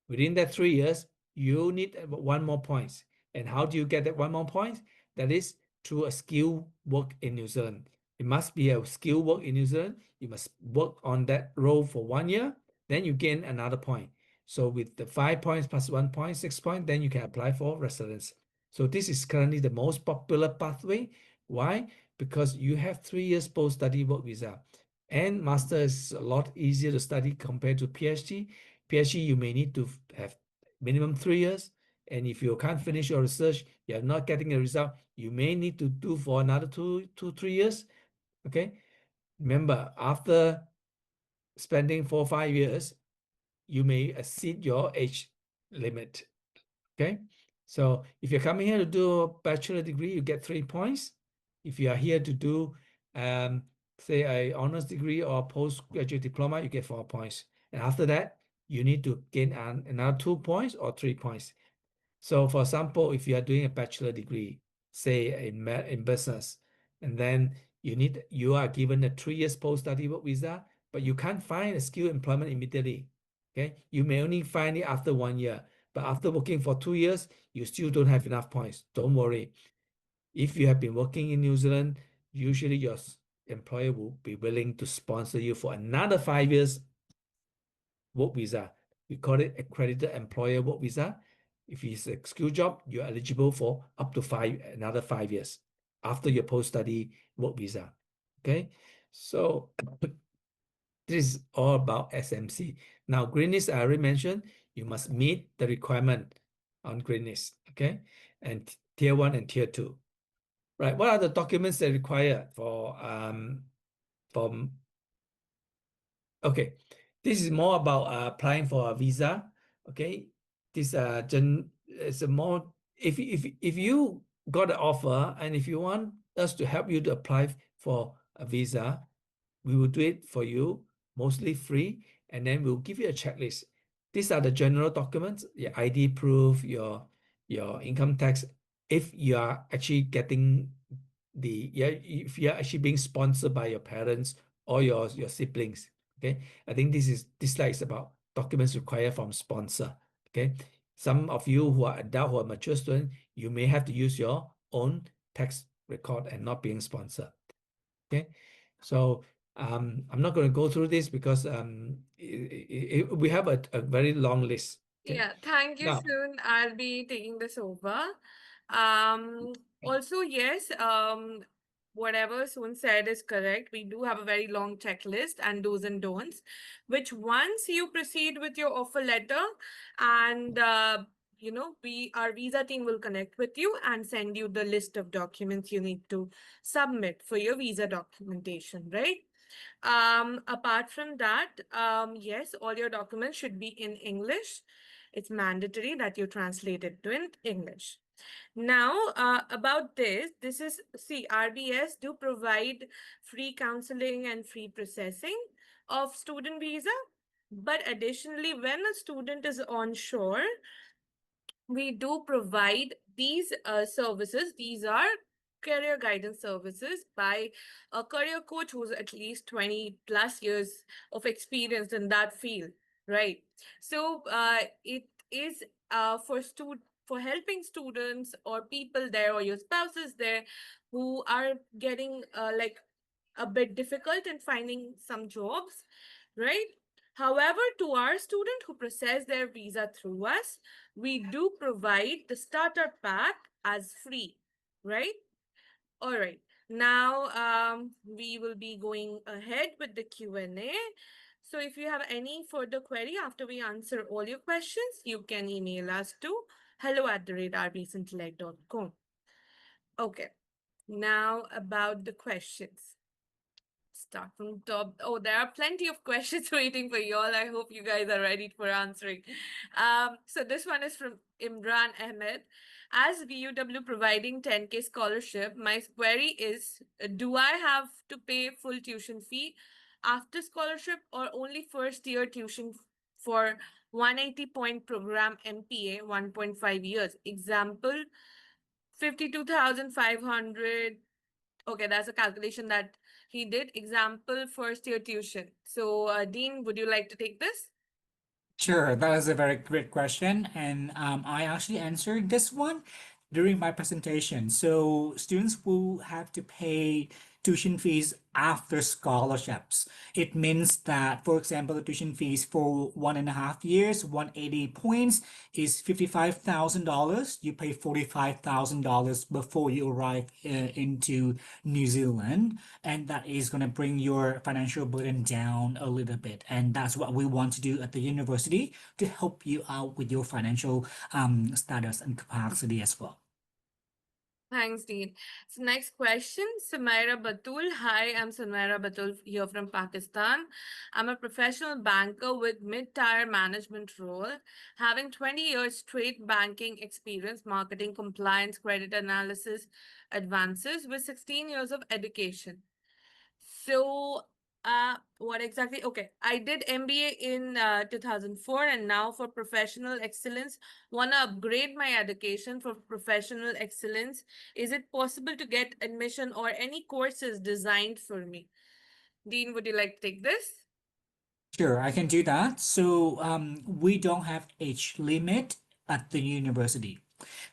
Within that 3 years, you need 1 more points. And how do you get that 1 more point? That is through a skill work in New Zealand. It must be a skill work in New Zealand. You must work on that role for 1 year, then you gain another point. So with the 5 points plus 1 point, 6 points, then you can apply for residence. So this is currently the most popular pathway. Why? Because you have 3 years post-study work visa. And master is a lot easier to study compared to PhD. PhD, you may need to have minimum 3 years. And if you can't finish your research, you're not getting a result, you may need to do for another 3 years. Okay. Remember, after spending 4-5 years, you may exceed your age limit. Okay. So if you're coming here to do a bachelor degree, you get 3 points. If you are here to do, say, a honors degree or postgraduate diploma, you get 4 points. And after that, you need to gain another 2 points or 3 points. So for example, if you are doing a bachelor degree, say in business, and then you are given a 3 years post-study work visa, but you can't find a skill employment immediately. Okay, you may only find it after 1 year, but after working for 2 years, you still don't have enough points. Don't worry. If you have been working in New Zealand, usually your employer will be willing to sponsor you for another 5 years work visa. We call it accredited employer work visa. If it's a skill job, you're eligible for up to another 5 years after your post-study work visa. Okay, so this is all about SMC. Now, green list, I already mentioned, you must meet the requirement on green list, okay? And tier 1 and tier 2. Right, what are the documents that require for okay, this is more about applying for a visa. Okay, this is a more if you got an offer and if you want us to help you to apply for a visa, we will do it for you, mostly free, and then we'll give you a checklist. These are the general documents: your ID proof, your income tax. If you are actually getting if you are actually being sponsored by your parents or your siblings. Okay, I think this slide is about documents required from sponsor. Okay, some of you who are adult, who are mature students, you may have to use your own tax record and not being sponsored. Okay, so I'm not going to go through this because we have a very long list. Okay? Yeah, thank you, Now, Soon. I'll be taking this over. Also, yes, whatever Soon said is correct. We do have a very long checklist and do's and don'ts, which once you proceed with your offer letter and our visa team will connect with you and send you the list of documents you need to submit for your visa documentation, right? Apart from that, yes, all your documents should be in English. It's mandatory that you translate it to in English. Now, about this is, see, RBS do provide free counseling and free processing of student visa. But additionally, when a student is onshore, we do provide these services. These are career guidance services by a career coach who's at least 20 plus years of experience in that field, right? So it is for helping students or people there or your spouses there who are getting like a bit difficult in finding some jobs, right? However, to our student who process their visa through us, we do provide the starter pack as free, right? All right. Now, we will be going ahead with the Q&A. So if you have any further query after we answer all your questions, you can email us to hello@rbsintellect.com. Okay. Now about the questions. Start from top. Oh, there are plenty of questions waiting for you all. I hope you guys are ready for answering. So this one is from Imran Ahmed. As VUW providing 10K scholarship, my query is, do I have to pay full tuition fee after scholarship or only first year tuition for 180 point program MPA 1.5 years? Example, 52,500. Okay, that's a calculation that he did. Example, first year tuition. So, Dean, would you like to take this? Sure, that was a very great question, and I actually answered this one during my presentation. So students will have to pay tuition fees after scholarships. It means that, for example, the tuition fees for 1.5 years, 180 points is $55,000. You pay $45,000 before you arrive into New Zealand, and that is going to bring your financial burden down a little bit. And that's what we want to do at the university to help you out with your financial status and capacity as well. Thanks, Dean. So next question, Sumaira Batul. Hi, I'm Sumaira Batul here from Pakistan. I'm a professional banker with mid-tier management role, having 20 years straight banking experience, marketing, compliance, credit analysis, advances with 16 years of education. So, what exactly? Okay, I did MBA in 2004, and now for professional excellence, want to upgrade my education for professional excellence. Is it possible to get admission or any courses designed for me? Dean, would you like to take this? Sure, I can do that. So we don't have age limit at the university.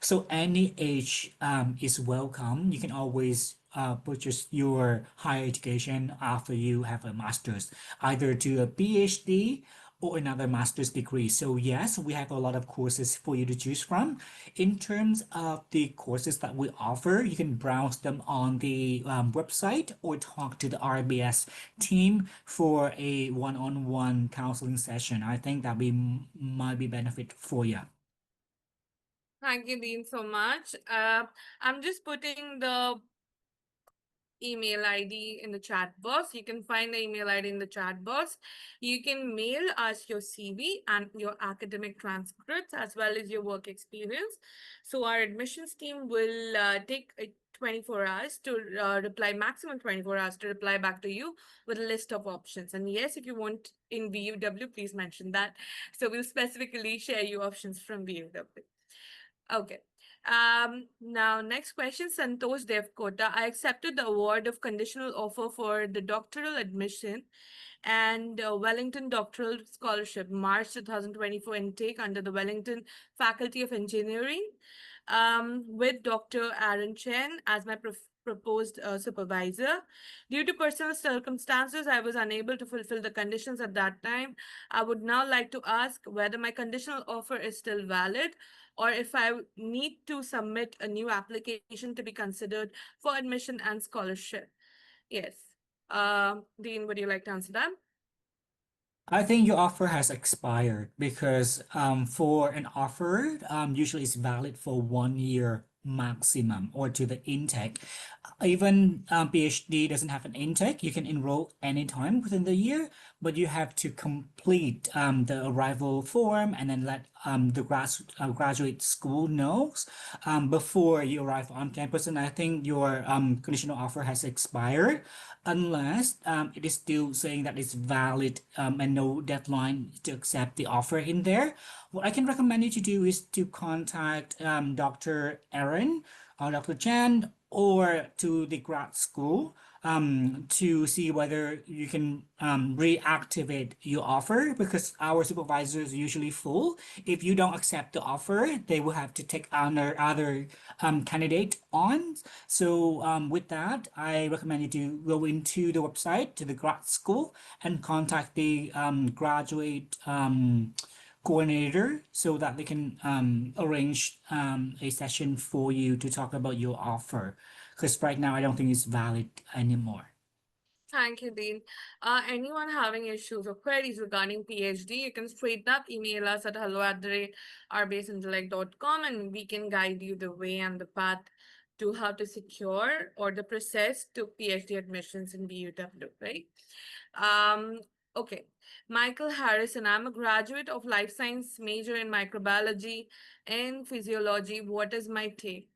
So any age is welcome. You can always purchase your higher education after you have a master's, either to a PhD or another master's degree. So yes, we have a lot of courses for you to choose from. In terms of the courses that we offer, you can browse them on the website or talk to the RBS team for a one-on-one counseling session. I think that might be benefit for you. Thank you, Dean, so much. I'm just putting the email ID in the chat box. You can find the email ID in the chat box. You can mail us your CV and your academic transcripts as well as your work experience. So our admissions team will take 24 hours to reply, maximum 24 hours to reply back to you with a list of options. And yes, if you want in VUW, please mention that. So we'll specifically share you options from VUW. Okay. Now next question, Santosh Devkota. I accepted the award of conditional offer for the doctoral admission and Wellington Doctoral Scholarship, March 2024 intake under the Wellington Faculty of Engineering, with Dr. Aaron Chen as my proposed supervisor. Due to personal circumstances, I was unable to fulfill the conditions at that time. I would now like to ask whether my conditional offer is still valid or if I need to submit a new application to be considered for admission and scholarship. Yes. Dean, would you like to answer that? I think your offer has expired because for an offer, usually it's valid for 1 year maximum or to the intake. Even PhD doesn't have an intake. You can enroll anytime within the year, but you have to complete the arrival form and then let the graduate school knows before you arrive on campus. And I think your conditional offer has expired unless it is still saying that it's valid and no deadline to accept the offer in there. What I can recommend you to do is to contact Dr. Aaron or Dr. Chan or to the grad school to see whether you can reactivate your offer, because our supervisor is usually full. If you don't accept the offer, they will have to take other candidate on. So with that, I recommend you to go into the website to the grad school and contact the graduate coordinator so that they can arrange a session for you to talk about your offer. Because right now, I don't think it's valid anymore. Thank you, Dean. Anyone having issues or queries regarding PhD, you can straight up email us at hello@rbsintellect.com and we can guide you the way and the path to how to secure or the process to PhD admissions in VUW, right? Okay. Michael Harrison, I'm a graduate of life science major in microbiology and physiology. What is my take?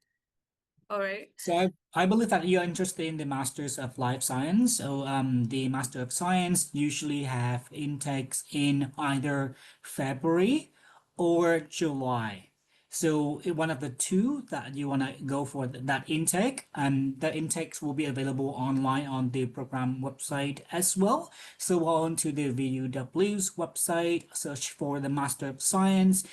All right. So I believe that you're interested in the Masters of Life Science. So the Master of Science usually have intakes in either February or July. So one of the two that you want to go for that intake, and the intakes will be available online on the program website as well. So go on to the VUW's website, search for the Master of Science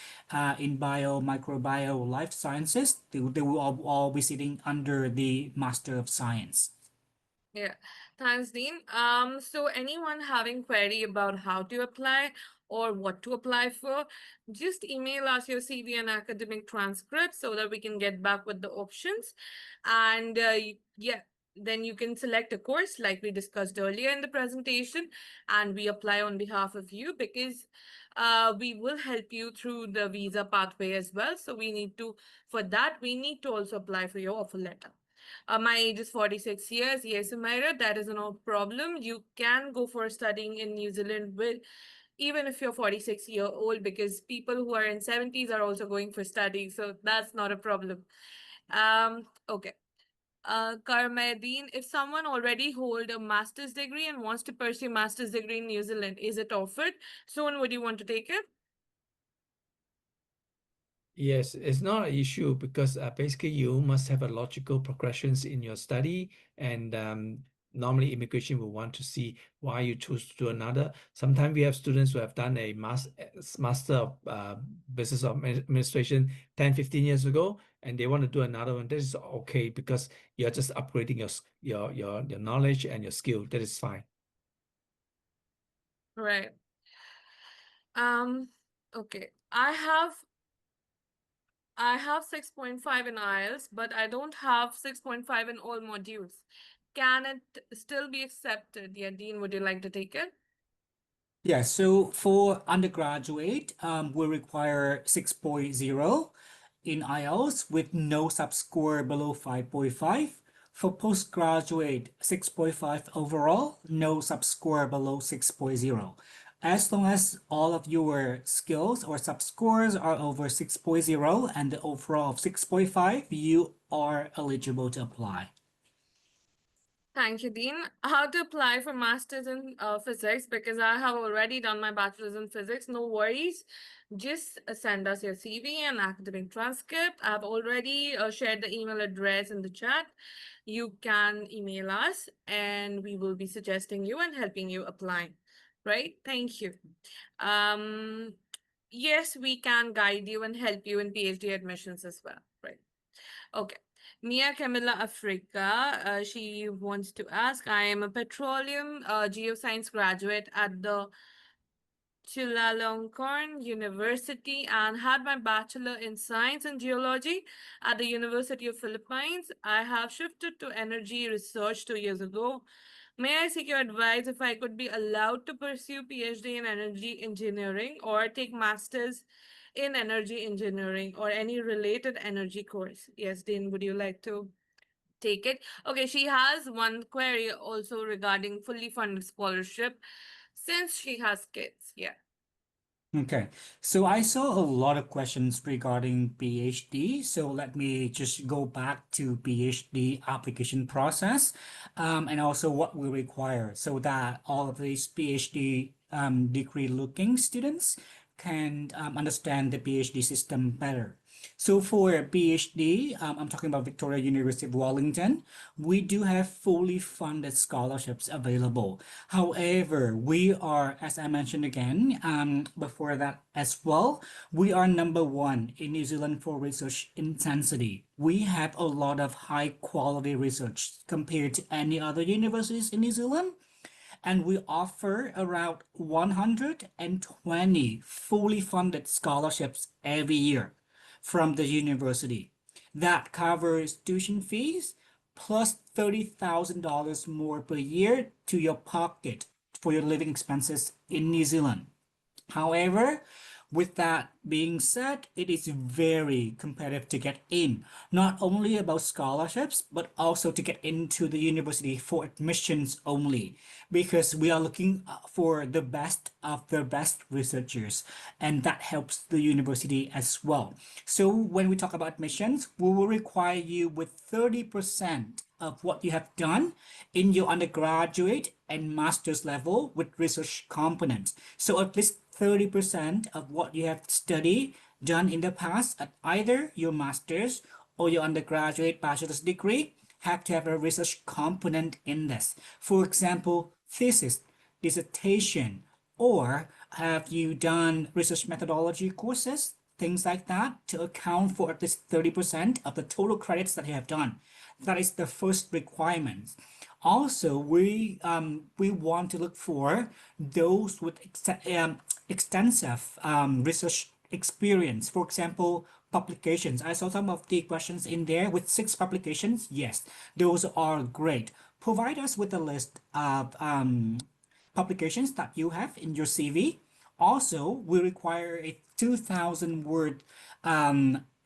in bio, microbiome, life sciences. They will all be sitting under the Master of Science. Yeah, thanks, Dean. So anyone having query about how to apply or what to apply for, just email us your CV and academic transcript so that we can get back with the options. And yeah, then you can select a course like we discussed earlier in the presentation, and we apply on behalf of you because we will help you through the visa pathway as well. So for that, we need to also apply for your offer letter. My age is 46 years. Yes, Umaira, that is no problem. You can go for studying in New Zealand with even if you're 46-year-old, because people who are in 70s are also going for study. So that's not a problem. Okay. Karmedine, if someone already hold a master's degree and wants to pursue master's degree in New Zealand, is it offered? Soon, would you want to take it? Yes, it's not an issue because basically you must have a logical progressions in your study, and normally immigration will want to see why you choose to do another. Sometimes we have students who have done a master of business administration 10, 15 years ago, and they want to do another one. This is okay because you're just upgrading your knowledge and your skill. That is fine. Right. Okay. I have 6.5 in IELTS, but I don't have 6.5 in all modules. Can it still be accepted? Yeah, Dean, would you like to take it? Yeah, so for undergraduate, we require 6.0 in IELTS with no sub-score below 5.5. For postgraduate, 6.5 overall, no sub-score below 6.0. As long as all of your skills or sub-scores are over 6.0 and the overall of 6.5, you are eligible to apply. Thank you, Dean. How to apply for master's in physics? Because I have already done my bachelor's in physics. No worries. Just send us your CV and academic transcript. I've already shared the email address in the chat. You can email us and we will be suggesting you and helping you apply. Right? Thank you. Yes, we can guide you and help you in PhD admissions as well. Right. Okay. Mia Camilla Africa, she wants to ask, I am a petroleum geoscience graduate at the Chulalongkorn University and had my bachelor in science and geology at the University of Philippines. I have shifted to energy research 2 years ago. May I seek your advice if I could be allowed to pursue PhD in energy engineering or take masters in energy engineering or any related energy course? Yes, Dean, would you like to take it? Okay, she has one query also regarding fully funded scholarship since she has kids. Yeah. Okay, so I saw a lot of questions regarding PhD. So let me just go back to PhD application process, and also what we require so that all of these PhD degree looking students can understand the PhD system better. So for a PhD, I'm talking about Victoria University of Wellington, we do have fully funded scholarships available. However, we are, as I mentioned again, before that as well, we are number one in New Zealand for research intensity. We have a lot of high quality research compared to any other universities in New Zealand, and we offer around 120 fully funded scholarships every year from the university. That covers tuition fees plus $30,000 more per year to your pocket for your living expenses in New Zealand. However, with that being said, it is very competitive to get in, not only about scholarships, but also to get into the university for admissions only, because we are looking for the best of the best researchers, and that helps the university as well. So when we talk about admissions, we will require you with 30% of what you have done in your undergraduate and master's level with research components. So at least 30% of what you have studied done in the past at either your master's or your undergraduate bachelor's degree have to have a research component in this. For example, thesis, dissertation, or have you done research methodology courses, things like that, to account for at least 30% of the total credits that you have done. That is the first requirement. Also, we want to look for those with extensive research experience. For example, publications. I saw some of the questions in there with 6 publications. Yes, those are great. Provide us with a list of publications that you have in your CV. Also, we require a 2,000 word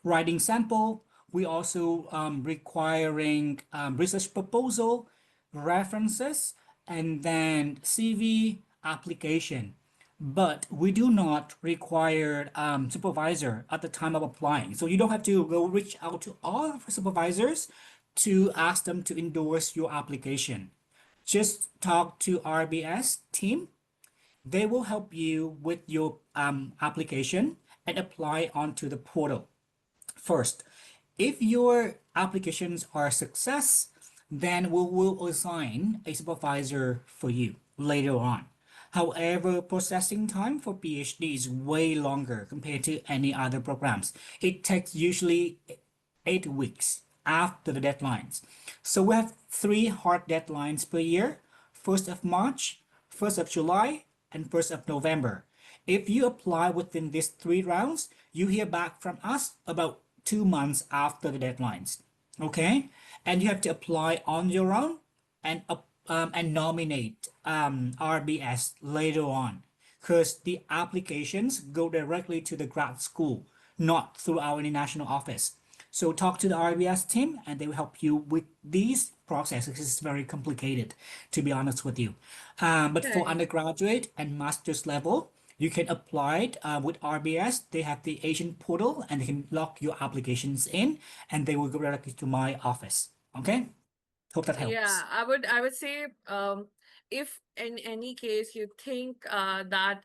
writing sample. We also requiring research proposal, references, and then CV application. But we do not require supervisor at the time of applying. So you don't have to go reach out to all of the supervisors to ask them to endorse your application. Just talk to RBS team. They will help you with your application and apply onto the portal. First, if your applications are a success, then we will assign a supervisor for you later on. However, processing time for PhD is way longer compared to any other programs. It takes usually 8 weeks after the deadlines. So we have 3 hard deadlines per year: 1st of March, 1st of July, and 1st of November. If you apply within these 3 rounds, you hear back from us about 2 months after the deadlines. Okay? And you have to apply on your own and nominate RBS later on, because the applications go directly to the grad school, not through our international office. So talk to the RBS team and they will help you with these processes. It's very complicated, to be honest with you. But for Okay. undergraduate and master's level, you can apply it with RBS. They have the agent portal and they can lock your applications in and they will go directly to my office. Okay? Hope that Yeah, helps. I would say if in any case you think that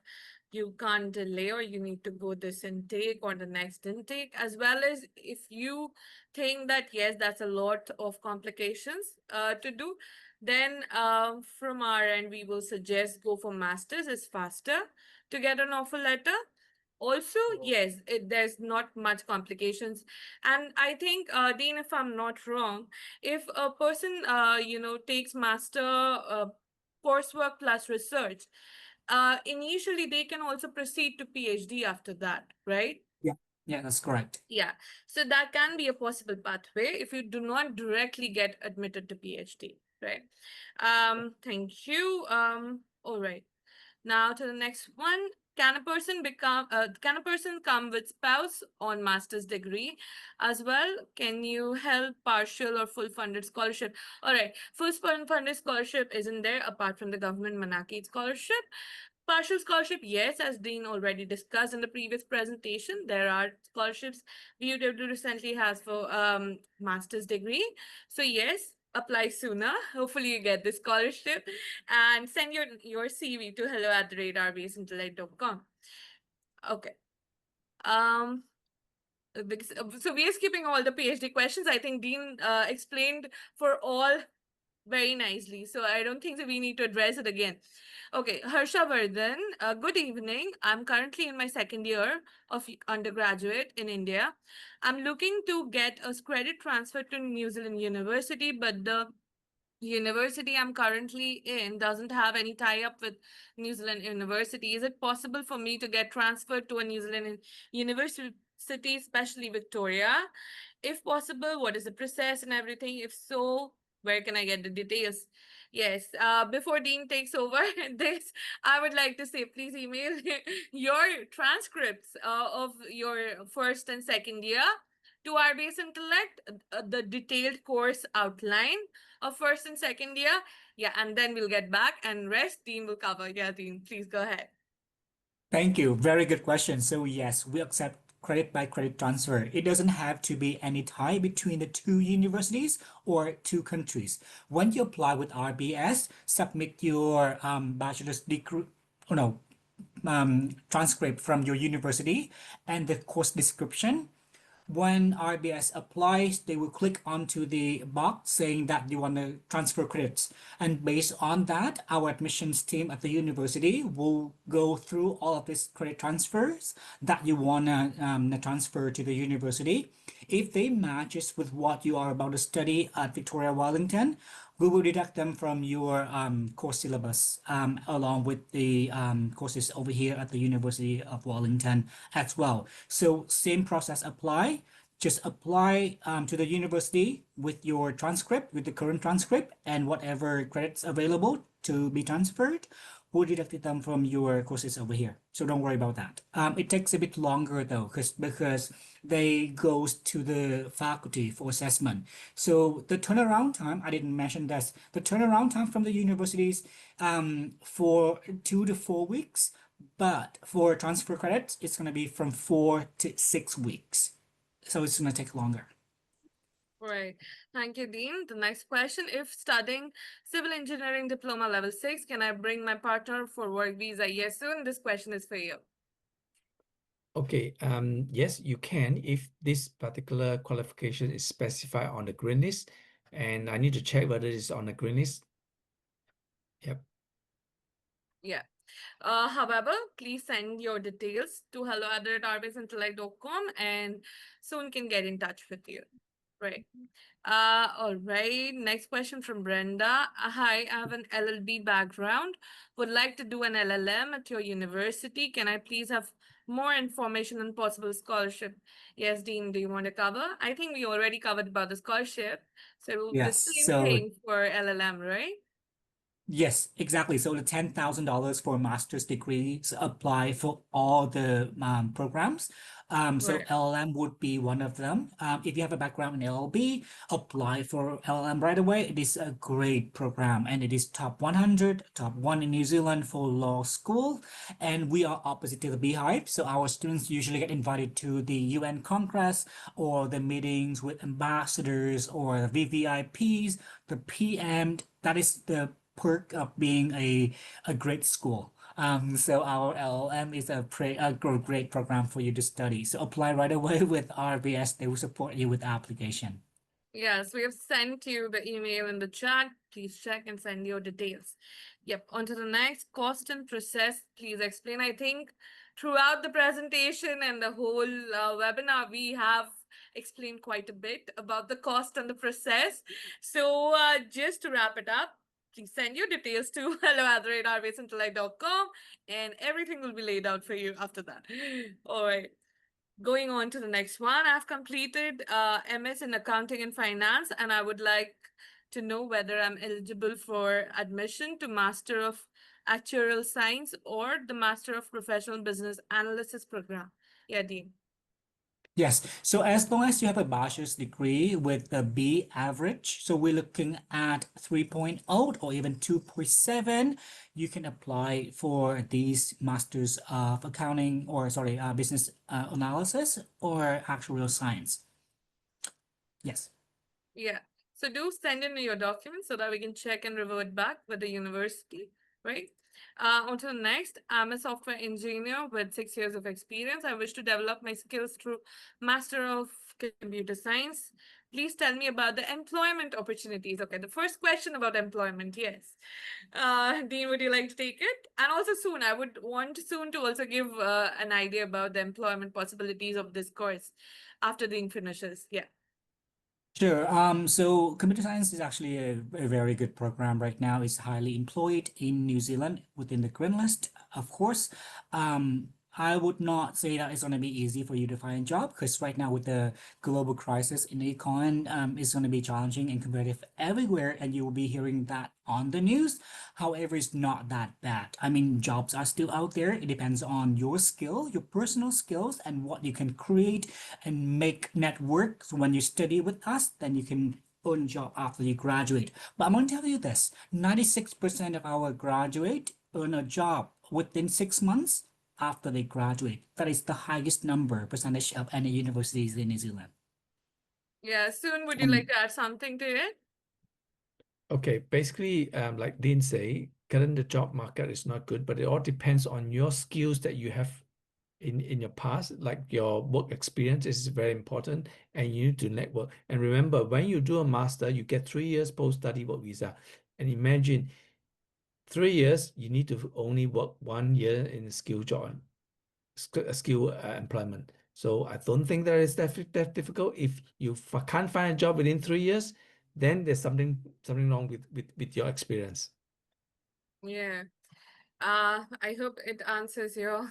you can't delay or you need to go this intake or the next intake, as well as if you think that yes, that's a lot of complications to do, then from our end we will suggest go for masters. It's faster to get an offer letter. Also, yes, there's not much complications, and I think, Dean, if I'm not wrong, if a person takes master coursework plus research, initially they can also proceed to PhD after that, right? Yeah, yeah, that's correct. Yeah, so that can be a possible pathway if you do not directly get admitted to PhD, right? Thank you. All right. Now to the next one. Can a person come with spouse on master's degree as well? Can you help partial or full funded scholarship? All right, full funded scholarship isn't there apart from the government Manaki scholarship. Partial scholarship, yes, as Dean already discussed in the previous presentation, there are scholarships VUW recently has for master's degree. So yes, apply sooner. Hopefully you get this scholarship and send your CV to hello@rbsintellect.com. Okay. Um, So we are skipping all the PhD questions. I think Dean explained for all very nicely. So I don't think that we need to address it again. Okay, Harshavardhan, good evening. I'm currently in my second year of undergraduate in India. I'm looking to get a credit transfer to New Zealand University, but the university I'm currently in doesn't have any tie-up with New Zealand University. Is it possible for me to get transferred to a New Zealand university, especially Victoria? If possible, what is the process and everything? If so, where can I get the details? Yes, before Dean takes over this, I would like to say please email your transcripts of your first and second year to RBS Intellect, the detailed course outline of first and second year. Yeah, and then we'll get back and rest Dean will cover. Yeah, Dean, please go ahead. Thank you. Very good question. So yes, we accept credit by credit transfer. It doesn't have to be any tie between the two universities or two countries. When you apply with RBS, submit your bachelor's degree, oh no, transcript from your university and the course description. When RBS applies, they will click onto the box saying that you want to transfer credits. And based on that, our admissions team at the university will go through all of these credit transfers that you want to transfer to the university. If they matches with what you are about to study at Victoria Wellington, we will deduct them from your course syllabus along with the courses over here at the University of Wellington as well. So same process apply. Just apply to the university with your transcript, with the current transcript, and whatever credits available to be transferred, we'll deduct them from your courses over here. So don't worry about that. It takes a bit longer though, because they goes to the faculty for assessment. So the turnaround time, I didn't mention this, the turnaround time from the universities for 2 to 4 weeks, but for transfer credits, it's going to be from 4 to 6 weeks. So it's going to take longer. Right. Thank you, Dean. The next question, if studying civil engineering diploma level 6, can I bring my partner for work visa? Yes, soon. This question is for you. Okay, yes, you can if this particular qualification is specified on the green list, and I need to check whether it's on the green list. Yep. Yeah. However, please send your details to hello@rbsintellect.com and soon can get in touch with you. Right. All right. Next question from Brenda. Hi, I have an LLB background. Would like to do an LLM at your university. Can I please have more information on possible scholarship? Yes, Dean, do you want to cover? I think we already covered about the scholarship. So the Yes, same so thing for LLM, right? yes, exactly. So the $10,000 for master's degrees apply for all the programs. So Right. LLM would be one of them. If you have a background in LLB, apply for LLM right away. It is a great program and it is top 100, top 1 in New Zealand for law school. And we are opposite to the Beehive. So our students usually get invited to the UN Congress or the meetings with ambassadors or the VVIPs, the PM. That is the perk of being a great school. So our LLM is a great program for you to study. So apply right away with RBS. They will support you with application. Yes, we have sent you the email in the chat. Please check and send your details. Yep, on to the next. Cost and process, please explain. I think throughout the presentation and the whole webinar, we have explained quite a bit about the cost and the process. So just to wrap it up, please send your details to hello@rbsintellect.com and everything will be laid out for you after that. All right. Going on to the next one, I've completed MS in Accounting and Finance, and I would like to know whether I'm eligible for admission to Master of Actuarial Science or the Master of Professional Business Analysis program. Yeah, Dean. Yes, so as long as you have a bachelor's degree with a B average, so we're looking at 3.0 or even 2.7, you can apply for these Masters of Accounting or sorry, Business Analysis or Actuarial Science. Yes. Yeah. So do send in your documents so that we can check and revert back with the university. right? On to the next. I'm a software engineer with 6 years of experience. I wish to develop my skills through Master of Computer Science. Please tell me about the employment opportunities. Okay, the first question about employment, yes. Dean, would you like to take it? And also soon, I would want soon to also give an idea about the employment possibilities of this course after Dean finishes. Yeah. Sure. So computer science is actually a very good program right now. It's highly employed in New Zealand within the green list, of course. I would not say that it's going to be easy for you to find a job because right now with the global crisis in the econ, it's going to be challenging and competitive everywhere, and you will be hearing that on the news. However, it's not that bad. I mean, jobs are still out there. It depends on your skill, your personal skills, and what you can create and make network. So when you study with us, then you can earn a job after you graduate. But I'm going to tell you this, 96% of our graduate earn a job within 6 months after they graduate. That is the highest number percentage of any universities in New Zealand. Yeah, soon would you And like to add something to it? Okay, basically, like Dean say, current the job market is not good, but it all depends on your skills that you have in your past, like your work experience is very important, and you need to network. And remember, when you do a master, you get 3 years post-study work visa. And imagine 3 years, you need to only work 1 year in a skill job, skill employment. So I don't think that is that difficult. If you can't find a job within 3 years, then there's something wrong with your experience. Yeah. I hope it answers your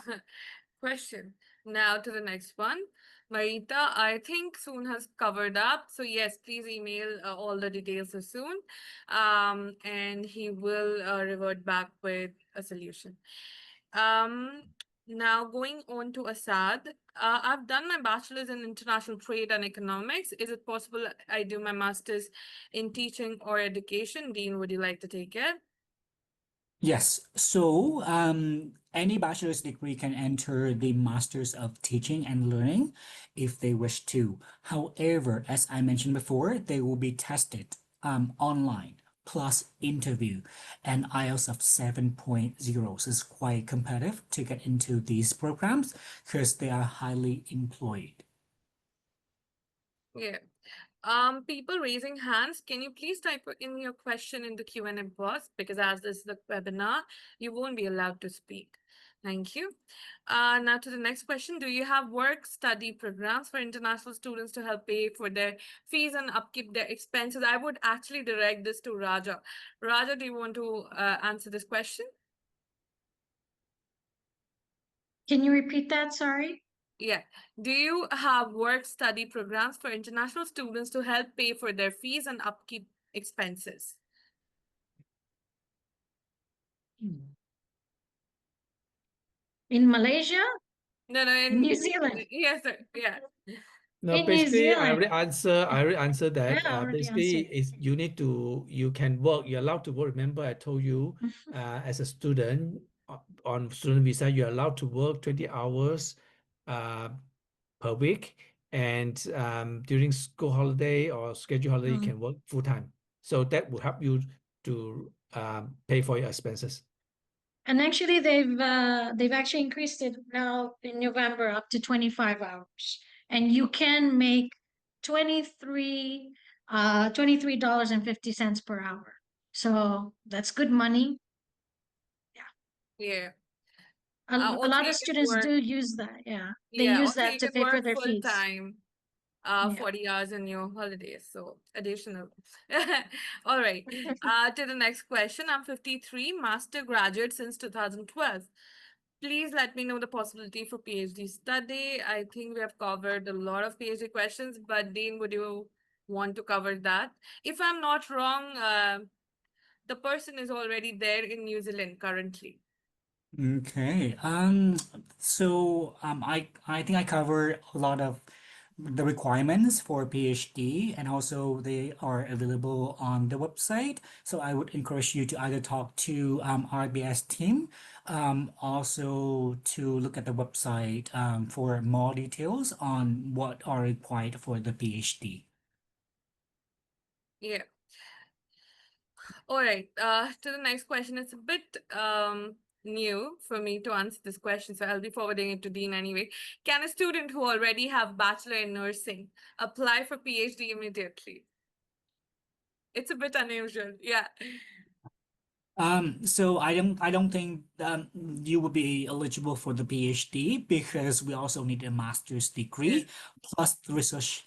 question. Now to the next one. Marita, I think Soon has covered up. So yes, please email all the details to Soon. And he will revert back with a solution. Um, Now going on to Asad. I've done my bachelor's in international trade and economics. Is it possible I do my master's in teaching or education? Dean, would you like to take it? yes, so any bachelor's degree can enter the Masters of Teaching and Learning if they wish to. However, as I mentioned before, they will be tested online plus interview and IELTS of 7.0. So it's quite competitive to get into these programs because they are highly employed. Yeah. People raising hands, can you please type in your question in the Q&A box? Because as this is the webinar, you won't be allowed to speak. Thank you. Now to the next question. Do you have work-study programs for international students to help pay for their fees and upkeep their expenses? I would actually direct this to Raja. Raja, do you want to answer this question? Can you repeat that? Sorry. Yeah. Do you have work-study programs for international students to help pay for their fees and upkeep expenses? In Malaysia? No, no, In New Zealand? yes, sir. Yeah. No, In New basically, Zealand. I already answered Yeah, that. I already Basically, answered. is you can work, you're allowed to work. Remember, I told you, as a student on student visa, you're allowed to work 20 hours uh, per week, and during school holiday or scheduled holiday, you Mm. can work full time. So that will help you to pay for your expenses. And actually, they've actually increased it now in November up to 25 hours, and you can make 23 $23.50 per hour. So that's good money. Yeah. A Also, lot you of can students work, do use that. Yeah, they yeah, use also that you to can pay for work their full fees. time, Yeah. 40 hours in your holidays. So additional. All right. To the next question. I'm 53, master graduate since 2012. Please let me know the possibility for PhD study. I think we have covered a lot of PhD questions, but Dean, would you want to cover that? If I'm not wrong, the person is already there in New Zealand currently. Okay. I think I covered a lot of the requirements for PhD, and also they are available on the website. So I would encourage you to either talk to RBS team, also to look at the website for more details on what are required for the PhD. Yeah. All right. To the next question. It's a bit new for me to answer this question, so I'll be forwarding it to Dean anyway. Can a student who already have bachelor in nursing apply for PhD immediately? It's a bit unusual. Yeah. So I don't think you will be eligible for the PhD because we also need a master's Yeah. degree plus research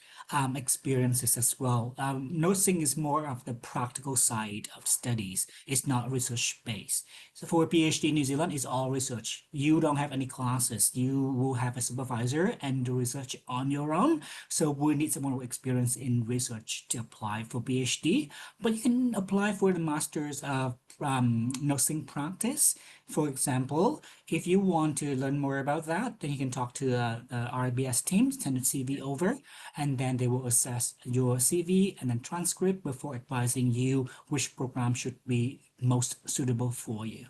experiences as well. Nursing is more of the practical side of studies. It's not research based. So for PhD in New Zealand, it's all research. You don't have any classes. You will have a supervisor and do research on your own. So we need someone with experience in research to apply for PhD. But you can apply for the master's of nursing practice. For example, if you want to learn more about that, then you can talk to the RBS team, send a CV over, and then they will assess your CV and then transcript before advising you which program should be most suitable for you.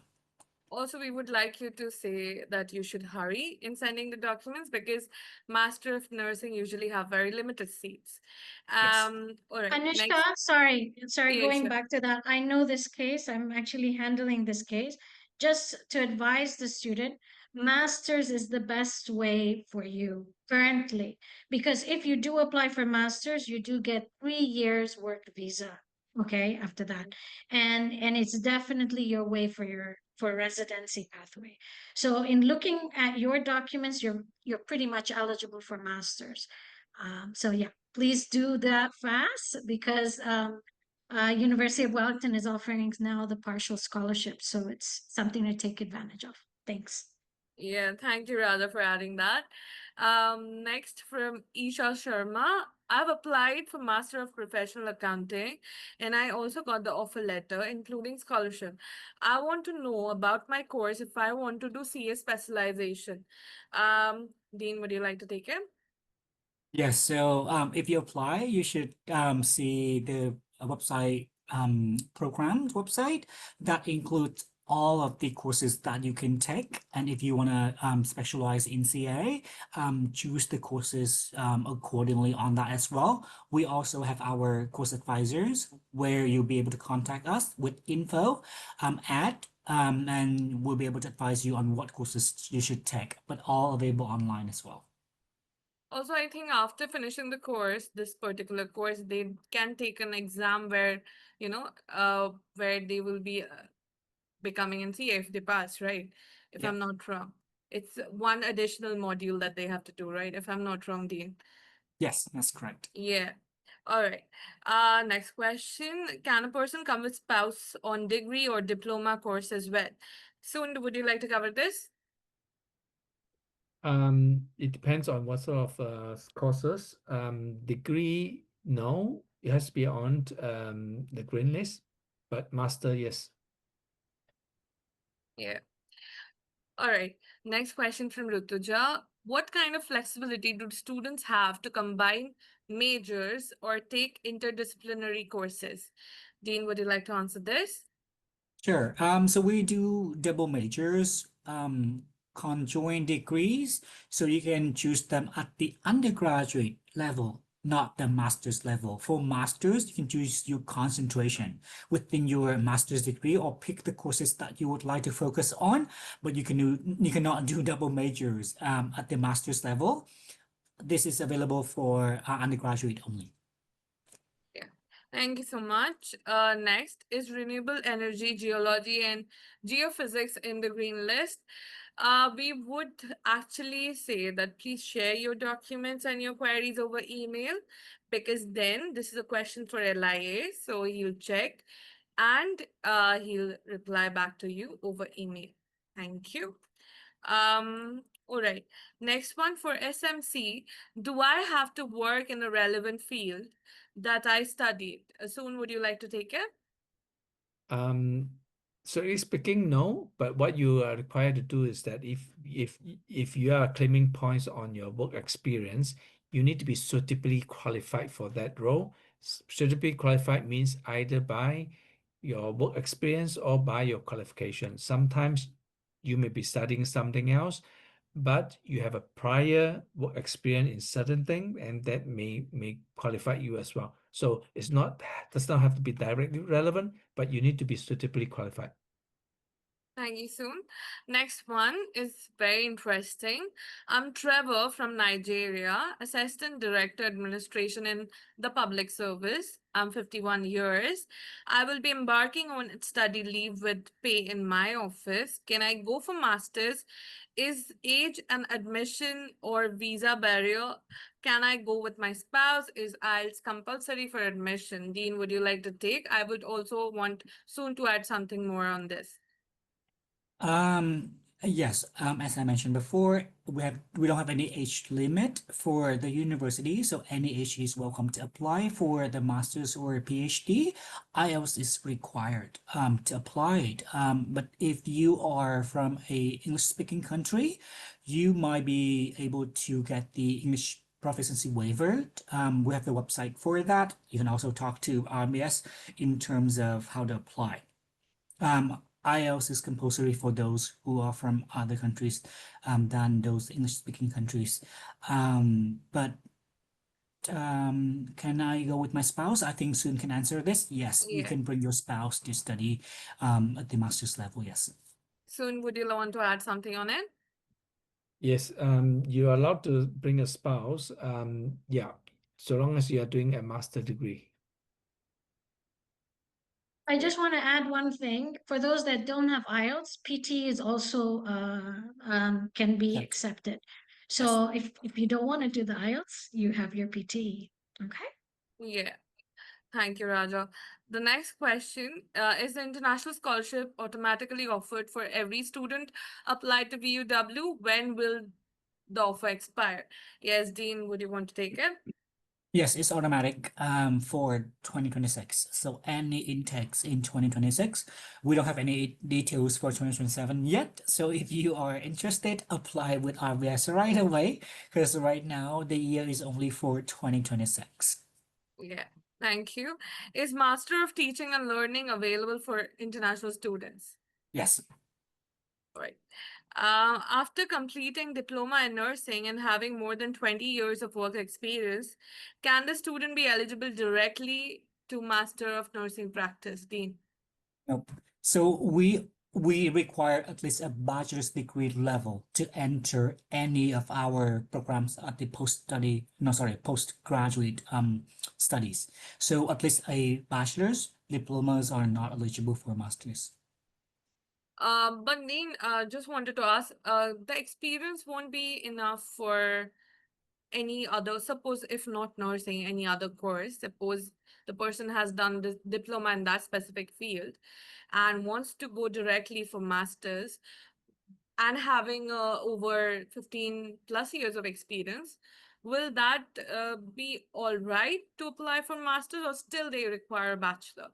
Also, we would like you to say that you should hurry in sending the documents because Master of Nursing usually have very limited seats. Yes. All right, Anushka, next. sorry, Yeah, going sure. back to that. I know this case. I'm actually handling this case. Just to advise the student, master's is the best way for you currently. Because if you do apply for master's, you do get 3 years work visa. Okay, after that. And it's definitely your way for your for residency pathway. So in looking at your documents, you're pretty much eligible for master's. So yeah, please do that fast because University of Wellington is offering now the partial scholarship, so it's something to take advantage of. Thanks. Yeah, thank you, Radha, for adding that. Next from Isha Sharma. I've applied for Master of Professional Accounting and I also got the offer letter, including scholarship. I want to know about my course if I want to do CA specialization. Dean, would you like to take it? Yes, so if you apply, you should see the website program's website that includes all of the courses that you can take. And if you want to specialize in CA, choose the courses accordingly on that as well. We also have our course advisors where you'll be able to contact us with info and we'll be able to advise you on what courses you should take, but all available online as well. Also, I think after finishing the course, this particular course, they can take an exam where, where they will be becoming an CA if they pass, right? If Yeah. I'm not wrong. It's one additional module that they have to do, right? If I'm not wrong, Dean. Yes, that's correct. Yeah. All right. Next question. Can a person come with spouse on degree or diploma course as well? Soon, would you like to cover this? It depends on what sort of courses. Degree, no, it has to be on the green list, but master, yes. Yeah. All right. Next question from Rutuja. What kind of flexibility do students have to combine majors or take interdisciplinary courses? Dean, would you like to answer this? Sure. So we do double majors, conjoined degrees, so you can choose them at the undergraduate level, not the master's level. For masters, you can choose your concentration within your master's degree or pick the courses that you would like to focus on, but you cannot do double majors at the master's level. This is available for undergraduate only. Yeah. Thank you so much. Next is renewable energy, geology, and geophysics in the green list. We would actually say that please share your documents and your queries over email because then this is a question for LIA, so he'll check and he'll reply back to you over email. Thank you. All right. Next one for SMC. Do I have to work in a relevant field that I studied? Soon, would you like to take it? Um, Strictly speaking, no. But what you are required to do is that if you are claiming points on your work experience, you need to be suitably qualified for that role. Suitably qualified means either by your work experience or by your qualification. Sometimes you may be studying something else, but you have a prior work experience in certain thing, and that may qualify you as well. So it's not does not have to be directly relevant, but you need to be suitably qualified. Thank you, Soon. Next one is very interesting. I'm Trevor from Nigeria, Assistant Director Administration in the Public Service. I'm 51 years. I will be embarking on study leave with pay in my office. Can I go for masters? Is age an admission or visa barrier? Can I go with my spouse? Is IELTS compulsory for admission? Dean, would you like to take? I would also want Soon to add something more on this. Yes, as I mentioned before, we don't have any age limit for the university, so any age is welcome to apply for the master's or PhD. IELTS is required to apply it. But if you are from a English-speaking country, you might be able to get the English proficiency waiver. We have the website for that. You can also talk to RBS in terms of how to apply. IELTS is compulsory for those who are from other countries than those English-speaking countries. But can I go with my spouse? I think Soon can answer this. Yes, you Yeah. can bring your spouse to study at the master's level. Yes. Soon, would you want to add something on it? Yes, you are allowed to bring a spouse. Yeah, so long as you are doing a master degree. I just want to add one thing. For those that don't have IELTS, PT is also can be Yep. accepted. Yes. So if you don't want to do the IELTS, you have your PT. Okay. Yeah. Thank you, Raja. The next question is the international scholarship automatically offered for every student applied to VUW? When will the offer expire? Yes, Dean, would you want to take it? Yes, it's automatic for 2026. So any intakes in 2026, we don't have any details for 2027 yet. So if you are interested, apply with RBS right away because right now the year is only for 2026. Yeah. Thank you. Is Master of Teaching and Learning available for international students? Yes. All right. After completing diploma in nursing and having more than 20 years of work experience, can the student be eligible directly to Master of Nursing Practice, Dean? Nope. So we require at least a bachelor's degree level to enter any of our programs at the postgraduate studies. So at least a bachelor's, diplomas are not eligible for masters. But Dean, just wanted to ask, the experience won't be enough for any other, suppose if not nursing, any other course, suppose the person has done the diploma in that specific field and wants to go directly for masters and having over 15 plus years of experience, will that be all right to apply for masters or still they require a bachelor?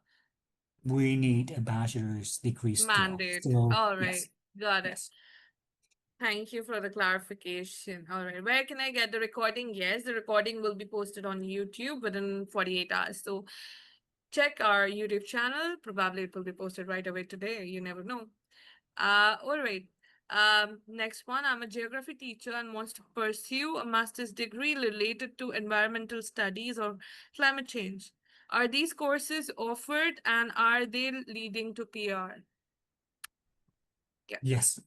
We need a bachelor's degree still. Mandate. So All right. yes, Got it. yes. Thank you for the clarification. All right. Where can I get the recording? Yes, the recording will be posted on YouTube within 48 hours. So check our YouTube channel. Probably it will be posted right away today. You never know. All right. Next one. I'm a geography teacher and wants to pursue a master's degree related to environmental studies or climate change. Are these courses offered and are they leading to PR? Yeah. Yes.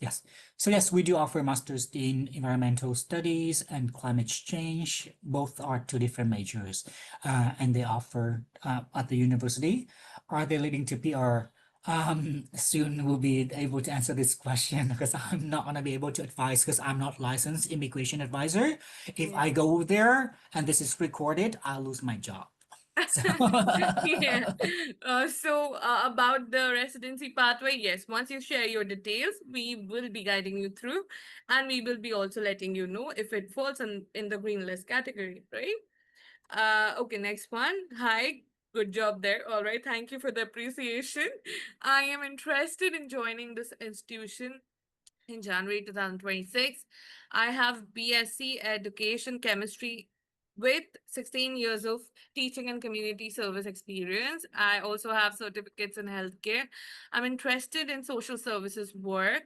Yes. So yes, we do offer masters in environmental studies and climate change. Both are two different majors, and they offer at the university. Are they leading to PR? Soon we'll be able to answer this question because I'm not gonna be able to advise because I'm not licensed immigration advisor. If I Yeah. go there and this is recorded, I'll lose my job. So Yeah. About the residency pathway, yes, once you share your details, we will be guiding you through and we will be also letting you know if it falls in the green list category, right? Okay, next one. Hi, good job there. All right, thank you for the appreciation. I am interested in joining this institution in January 2026. I have BSc Education Chemistry with 16 years of teaching and community service experience. I also have certificates in healthcare. I'm interested in social services work.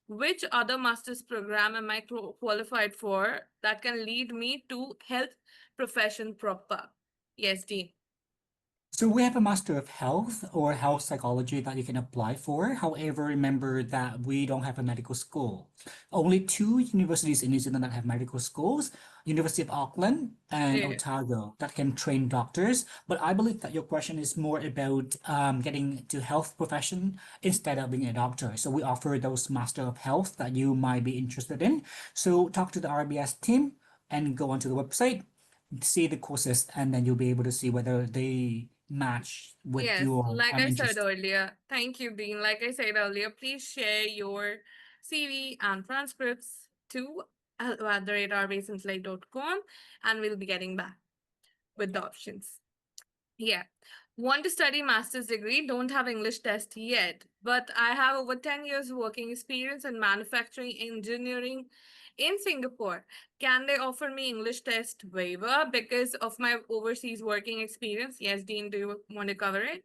Which other master's program am I qualified for that can lead me to health profession proper? Yes, Dean. So we have a Master of Health or Health Psychology that you can apply for. However, remember that we don't have a medical school. Only two universities in New Zealand that have medical schools, University of Auckland and Yeah. Otago, that can train doctors. But I believe that your question is more about getting to health profession instead of being a doctor. So we offer those Master of Health that you might be interested in. So talk to the RBS team and go onto the website, see the courses, and then you'll be able to see whether they match with Yes, your like I said interest. earlier, thank you, Dean. Like I said earlier, please share your CV and transcripts to hello@rbasinslate.com and we'll be getting back with the options. Yeah. Want to study master's degree, don't have English test yet, but I have over 10 years working experience in manufacturing engineering in Singapore. Can they offer me English test waiver because of my overseas working experience? Yes, Dean, do you want to cover it?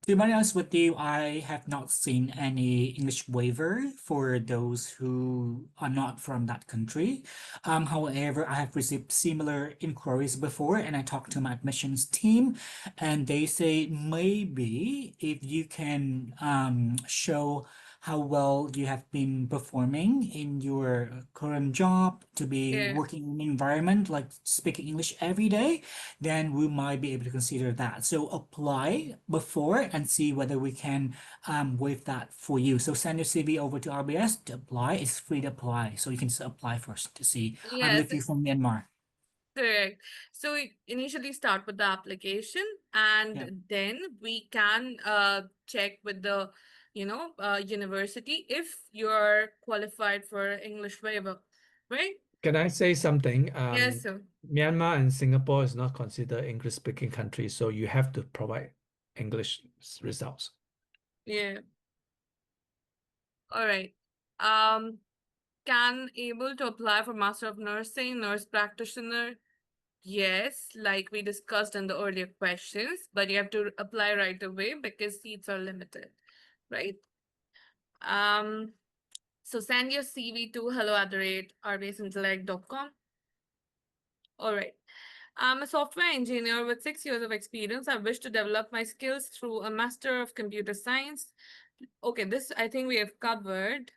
To be honest with you, I have not seen any English waiver for those who are not from that country. However, I have received similar inquiries before, and I talked to my admissions team, and they say maybe if you can show how well you have been performing in your current job to be Yeah. working in an environment like speaking English every day, then we might be able to consider that. So apply before and see whether we can waive that for you. So send your CV over to RBS to apply. It's free to apply. So you can just apply first to see. I Yes, believe you're from Myanmar. correct. So we initially start with the application Yeah. and then we can check with the, university if you're qualified for English waiver, right? Can I say something? Yes, sir. Myanmar and Singapore is not considered English speaking countries, so you have to provide English results. Yeah. All right. Um, can able to apply for Master of Nursing, nurse practitioner? Yes, like we discussed in the earlier questions, but you have to apply right away because seats are limited, right? Um, so send your CV to hello@rbsintellect.com. All right. I'm a software engineer with 6 years of experience. I wish to develop my skills through a Master of Computer Science. Okay, this I think we have covered.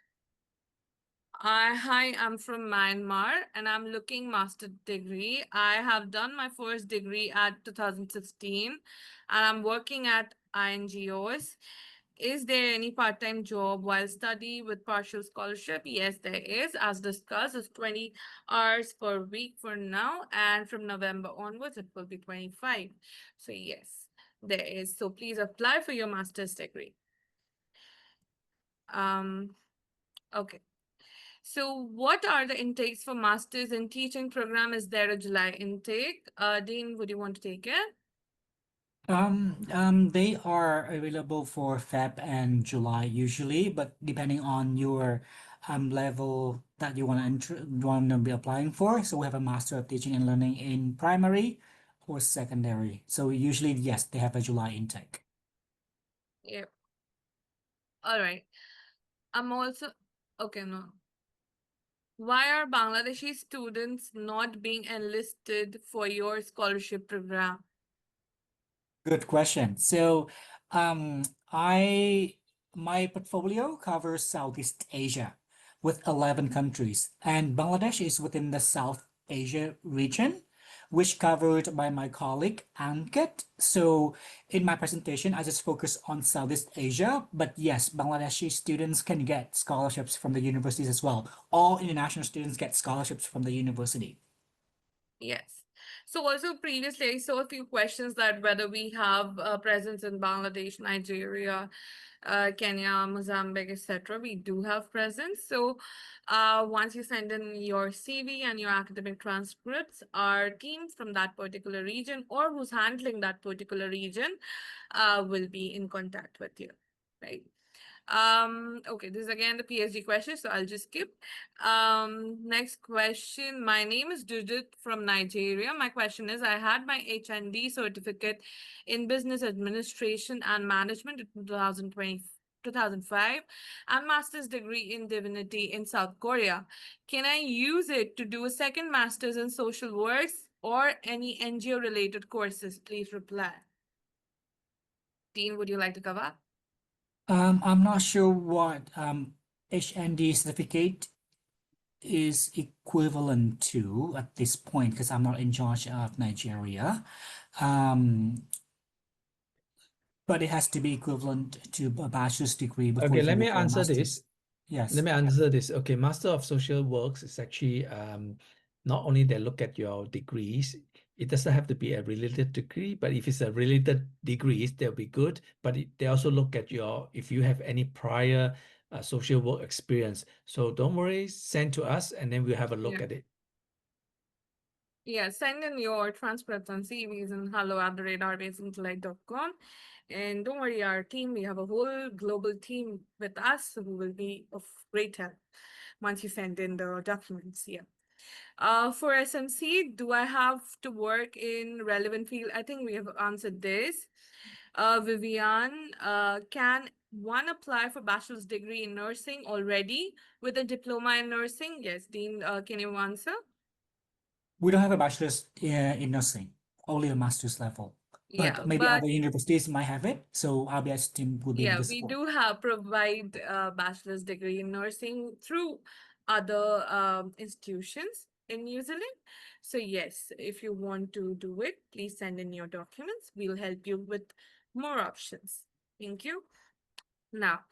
Hi, I'm from Myanmar and I'm looking master degree. I have done my first degree at 2016 and I'm working at INGOs. Is there any part-time job while study with partial scholarship? Yes, there is. As discussed, it's 20 hours per week for now, and from November onwards, it will be 25. So yes, there is. So please apply for your master's degree. Okay. So what are the intakes for masters in teaching program? Is there a July intake? Dean, would you want to take it? They are available for Feb and July usually, but depending on your level that you want to be applying for. So we have a Master of Teaching and Learning in primary or secondary. So usually, yes, they have a July intake. Yeah. All right. I'm also okay, no. Why are Bangladeshi students not being enlisted for your scholarship program? Good question. So, um, I my portfolio covers Southeast Asia with 11 countries, and Bangladesh is within the South Asia region, which covered by my colleague Ankit. So, in my presentation, I just focus on Southeast Asia, but yes, Bangladeshi students can get scholarships from the universities as well. All international students get scholarships from the university. Yes. So also previously I saw a few questions that whether we have a presence in Bangladesh, Nigeria, Kenya, Mozambique, etc. We do have presence. So once you send in your CV and your academic transcripts, our team from that particular region or who's handling that particular region will be in contact with you, right? Okay, this is again the PhD question, so I'll just skip. Next question. My name is Judith from Nigeria. My question is, I had my HND certificate in business administration and management in 2005 and master's degree in divinity in South Korea. Can I use it to do a second master's in social works or any NGO related courses? Please reply. Dean, would you like to cover? I'm not sure what HND certificate is equivalent to at this point because I'm not in charge of Nigeria. But it has to be equivalent to a bachelor's degree before Okay, you let can me go for a answer master's. this. Yes. Let me answer this. Okay, Master of Social Works is actually not only they look at your degrees, it doesn't have to be a related degree, but if it's a related degrees, they'll be good. But they also look at your if you have any prior social work experience. So don't worry, send to us and then we'll have a look Yeah. at it. Yeah, send in your transcripts and CVs and hello@rbaseintellect.com. And don't worry, our team, we have a whole global team with us who will be of great help once you send in the documents. Yeah. For SMC, do I have to work in relevant field? I think we have answered this. Vivian, can one apply for bachelor's degree in nursing already with a diploma in nursing? Yes, Dean, can you answer? We don't have a bachelor's in nursing, only a master's level. Yeah, But maybe but other universities might have it, so RBS team will be able yeah, to we support. do have provide a bachelor's degree in nursing through other institutions in New Zealand. So yes, if you want to do it, please send in your documents. We'll help you with more options. Thank you. Now,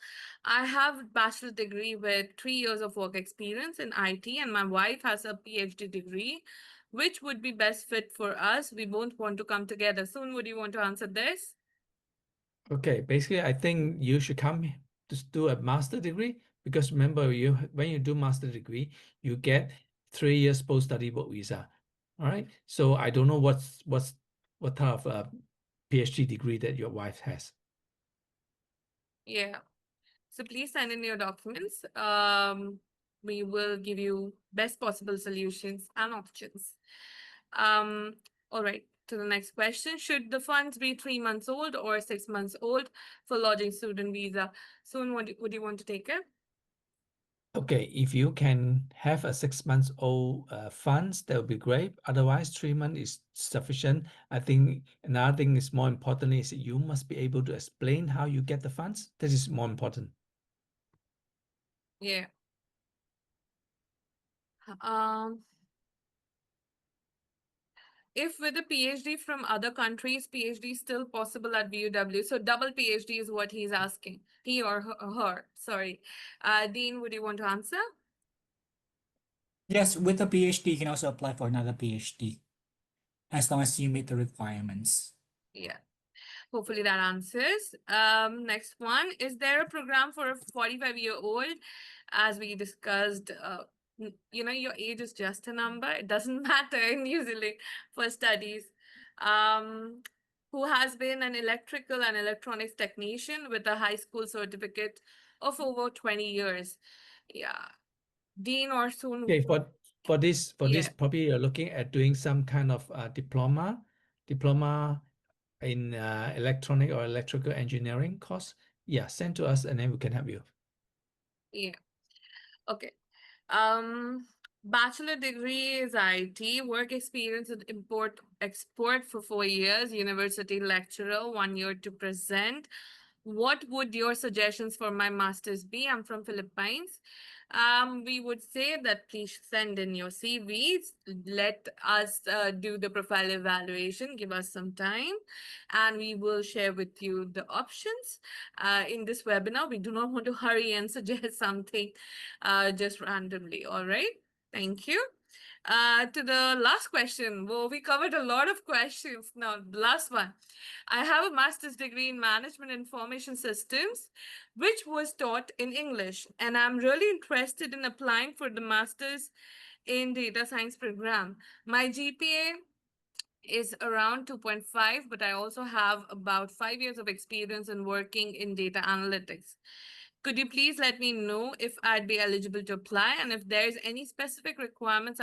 I have a bachelor's degree with 3 years of work experience in IT, and my wife has a PhD degree. Which would be best fit for us? We both want to come together. Soon, would you want to answer this? Okay, basically, I think you should come to do a master degree because remember, when you do master degree, you get 3 years post-study work visa. All right. So I don't know what type of PhD degree that your wife has. Yeah. So please send in your documents. We will give you best possible solutions and options. All right, to the next question. Should the funds be 3 months old or 6 months old for lodging student visa? Soon, would you want to take it? Okay, if you can have a 6 months old funds, that would be great. Otherwise, 3 months is sufficient. I think another thing is more important is you must be able to explain how you get the funds. This is more important. Yeah. Um, if with a PhD from other countries, PhD is still possible at VUW. So double PhD is what he's asking. He or her, sorry. Dean, would you want to answer? Yes, with a PhD, you can also apply for another PhD as long as you meet the requirements. Yeah. Hopefully that answers. Next one, is there a program for a 45-year-old? As we discussed, your age is just a number. It doesn't matter in New Zealand for studies. Who has been an electrical and electronics technician with a high school certificate of over 20 years. Yeah. Dean or soon. Okay, for this Yeah. probably you're looking at doing some kind of diploma in electronic or electrical engineering course. Yeah, send to us and then we can help you. Yeah. Okay. Bachelor degree is IT, work experience with import export for 4 years, university lecturer, 1 year to present. What would your suggestions for my master's be? I'm from Philippines. We would say that please send in your CVs. Let us do the profile evaluation. Give us some time, and we will share with you the options. In this webinar, we do not want to hurry and suggest something just randomly. All right. Thank you. To the last question. Well, we covered a lot of questions. Now, the last one. I have a master's degree in management information systems, which was taught in English, and I'm really interested in applying for the master's in data science program. My GPA is around 2.5, but I also have about 5 years of experience in working in data analytics. Could you please let me know if I'd be eligible to apply and if there's any specific requirements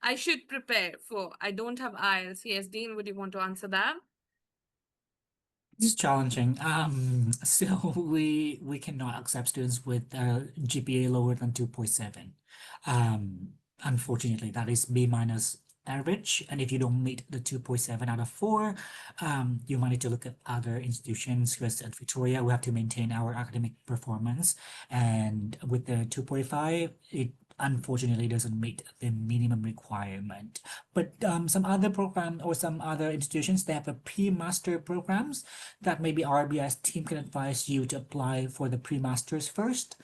I should prepare for? I don't have IELTS. Yes, Dean, would you want to answer that? This is challenging. So we cannot accept students with GPA lower than 2.7. Unfortunately, that is B minus average. And if you don't meet the 2.7 out of 4, you might need to look at other institutions, because at Victoria, we have to maintain our academic performance. And with the 2.5, it unfortunately doesn't meet the minimum requirement. But some other program or some other institutions, they have a pre-master programs that maybe RBS team can advise you to apply for the pre-masters first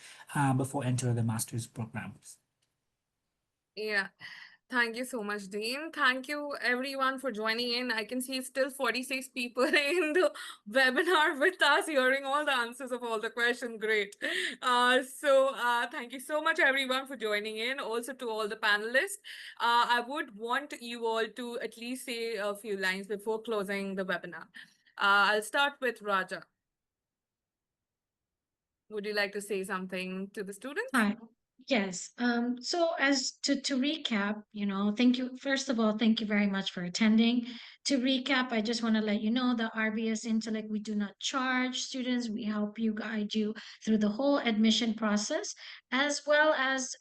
before enter the master's programs. Yeah. Thank you so much, Dean. Thank you everyone for joining in. I can see still 46 people in the webinar with us, hearing all the answers of all the questions. Great. Thank you so much everyone for joining in. Also to all the panelists. I would want you all to at least say a few lines before closing the webinar. I'll start with Raja. Would you like to say something to the students? Hi. Yes. So as to recap, thank you. First of all, thank you very much for attending. To recap, I just want to let you know that RBS Intellect, we do not charge students. We help you, guide you through the whole admission process, as well as,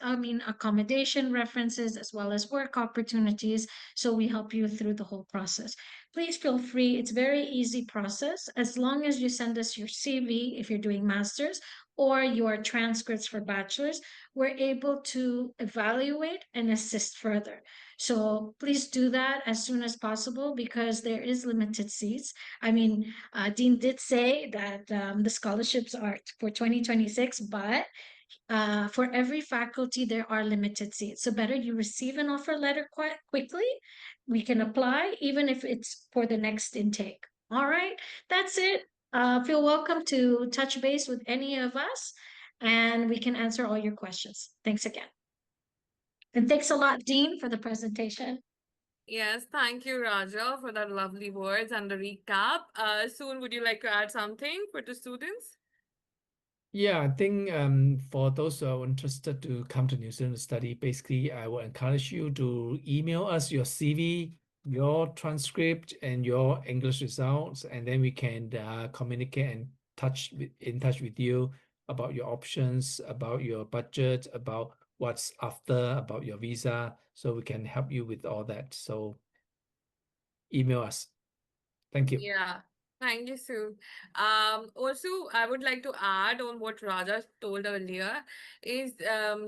accommodation references, as well as work opportunities. So we help you through the whole process. Please feel free. It's very easy process. As long as you send us your CV, if you're doing masters, or your transcripts for bachelor's, we're able to evaluate and assist further. So please do that as soon as possible, because there is limited seats. Dean did say that the scholarships are for 2026, but for every faculty, there are limited seats. So better you receive an offer letter quite quickly. We can apply, even if it's for the next intake. All right, that's it. Feel welcome to touch base with any of us, and we can answer all your questions. Thanks again. And thanks a lot, Dean, for the presentation. Yes, thank you, Raja, for that lovely words and the recap. Soon, would you like to add something for the students? Yeah, I think for those who are interested to come to New Zealand to study, basically, I will encourage you to email us your CV, your transcript, and your English results, and then we can communicate and in touch with you about your options, about your budget, about what's after, about your visa, so we can help you with all that. So email us. Thank you. Yeah, thank you, Sue. Also, I would like to add on what Raja told earlier is,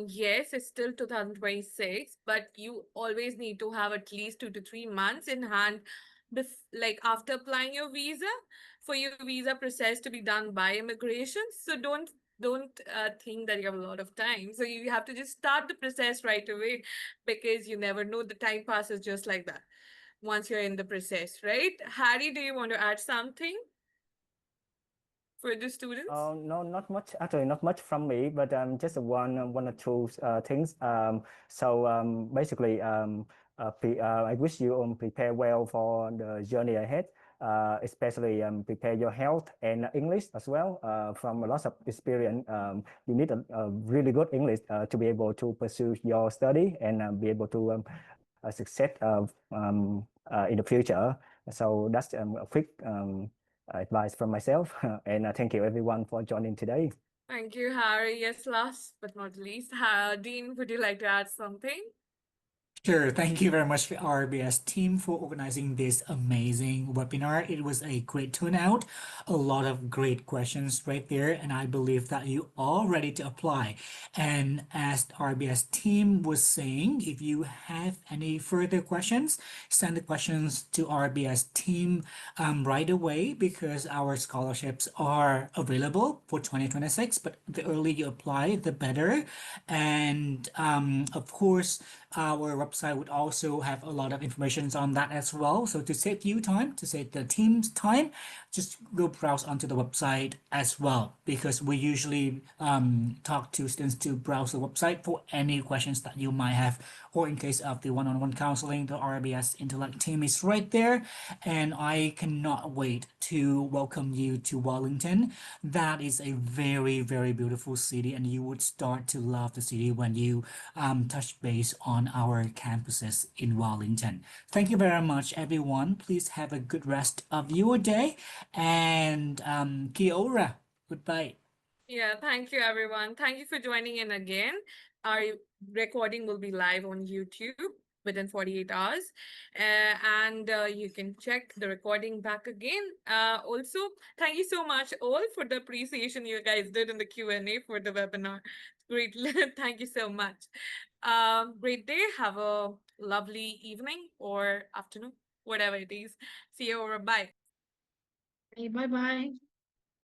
yes, it's still 2026, but you always need to have at least 2 to 3 months in hand, like after applying your visa, for your visa process to be done by immigration. So don't think that you have a lot of time. So you have to just start the process right away, because you never know, the time passes just like that once you're in the process, right? Harry, do you want to add something for the students? No, not much. Actually, not much from me, but just one or two things. Basically, I wish you prepare well for the journey ahead. Especially prepare your health and English as well. From a lot of experience, you need a really good English to be able to pursue your study and be able to success in the future. So that's a quick advice from myself. And thank you everyone for joining today. Thank you, Harry. Yes, last but not least, Dean, would you like to add something? Sure. Thank you very much for RBS team for organizing this amazing webinar. It was a great turnout, a lot of great questions right there, and I believe that you all ready to apply. And as the RBS team was saying, if you have any further questions, send the questions to RBS team right away, because our scholarships are available for 2026, but the earlier you apply, the better. And of course, our website would also have a lot of information on that as well. So to save you time, to save the team's time, just go browse onto the website as well, because we usually talk to students to browse the website for any questions that you might have, or in case of the one-on-one counseling, the RBS Intellect team is right there. And I cannot wait to welcome you to Wellington. That is a very, very beautiful city, and you would start to love the city when you touch base on our campuses in Wellington. Thank you very much, everyone. Please have a good rest of your day, and kia ora. Goodbye. Yeah, thank you, everyone. Thank you for joining in again. Our recording will be live on YouTube within 48 hours. And you can check the recording back again. Also, thank you so much all for the appreciation you guys did in the Q&A for the webinar. Great. Thank you so much. Great day. Have a lovely evening or afternoon, whatever it is. See you over. Bye. Bye bye.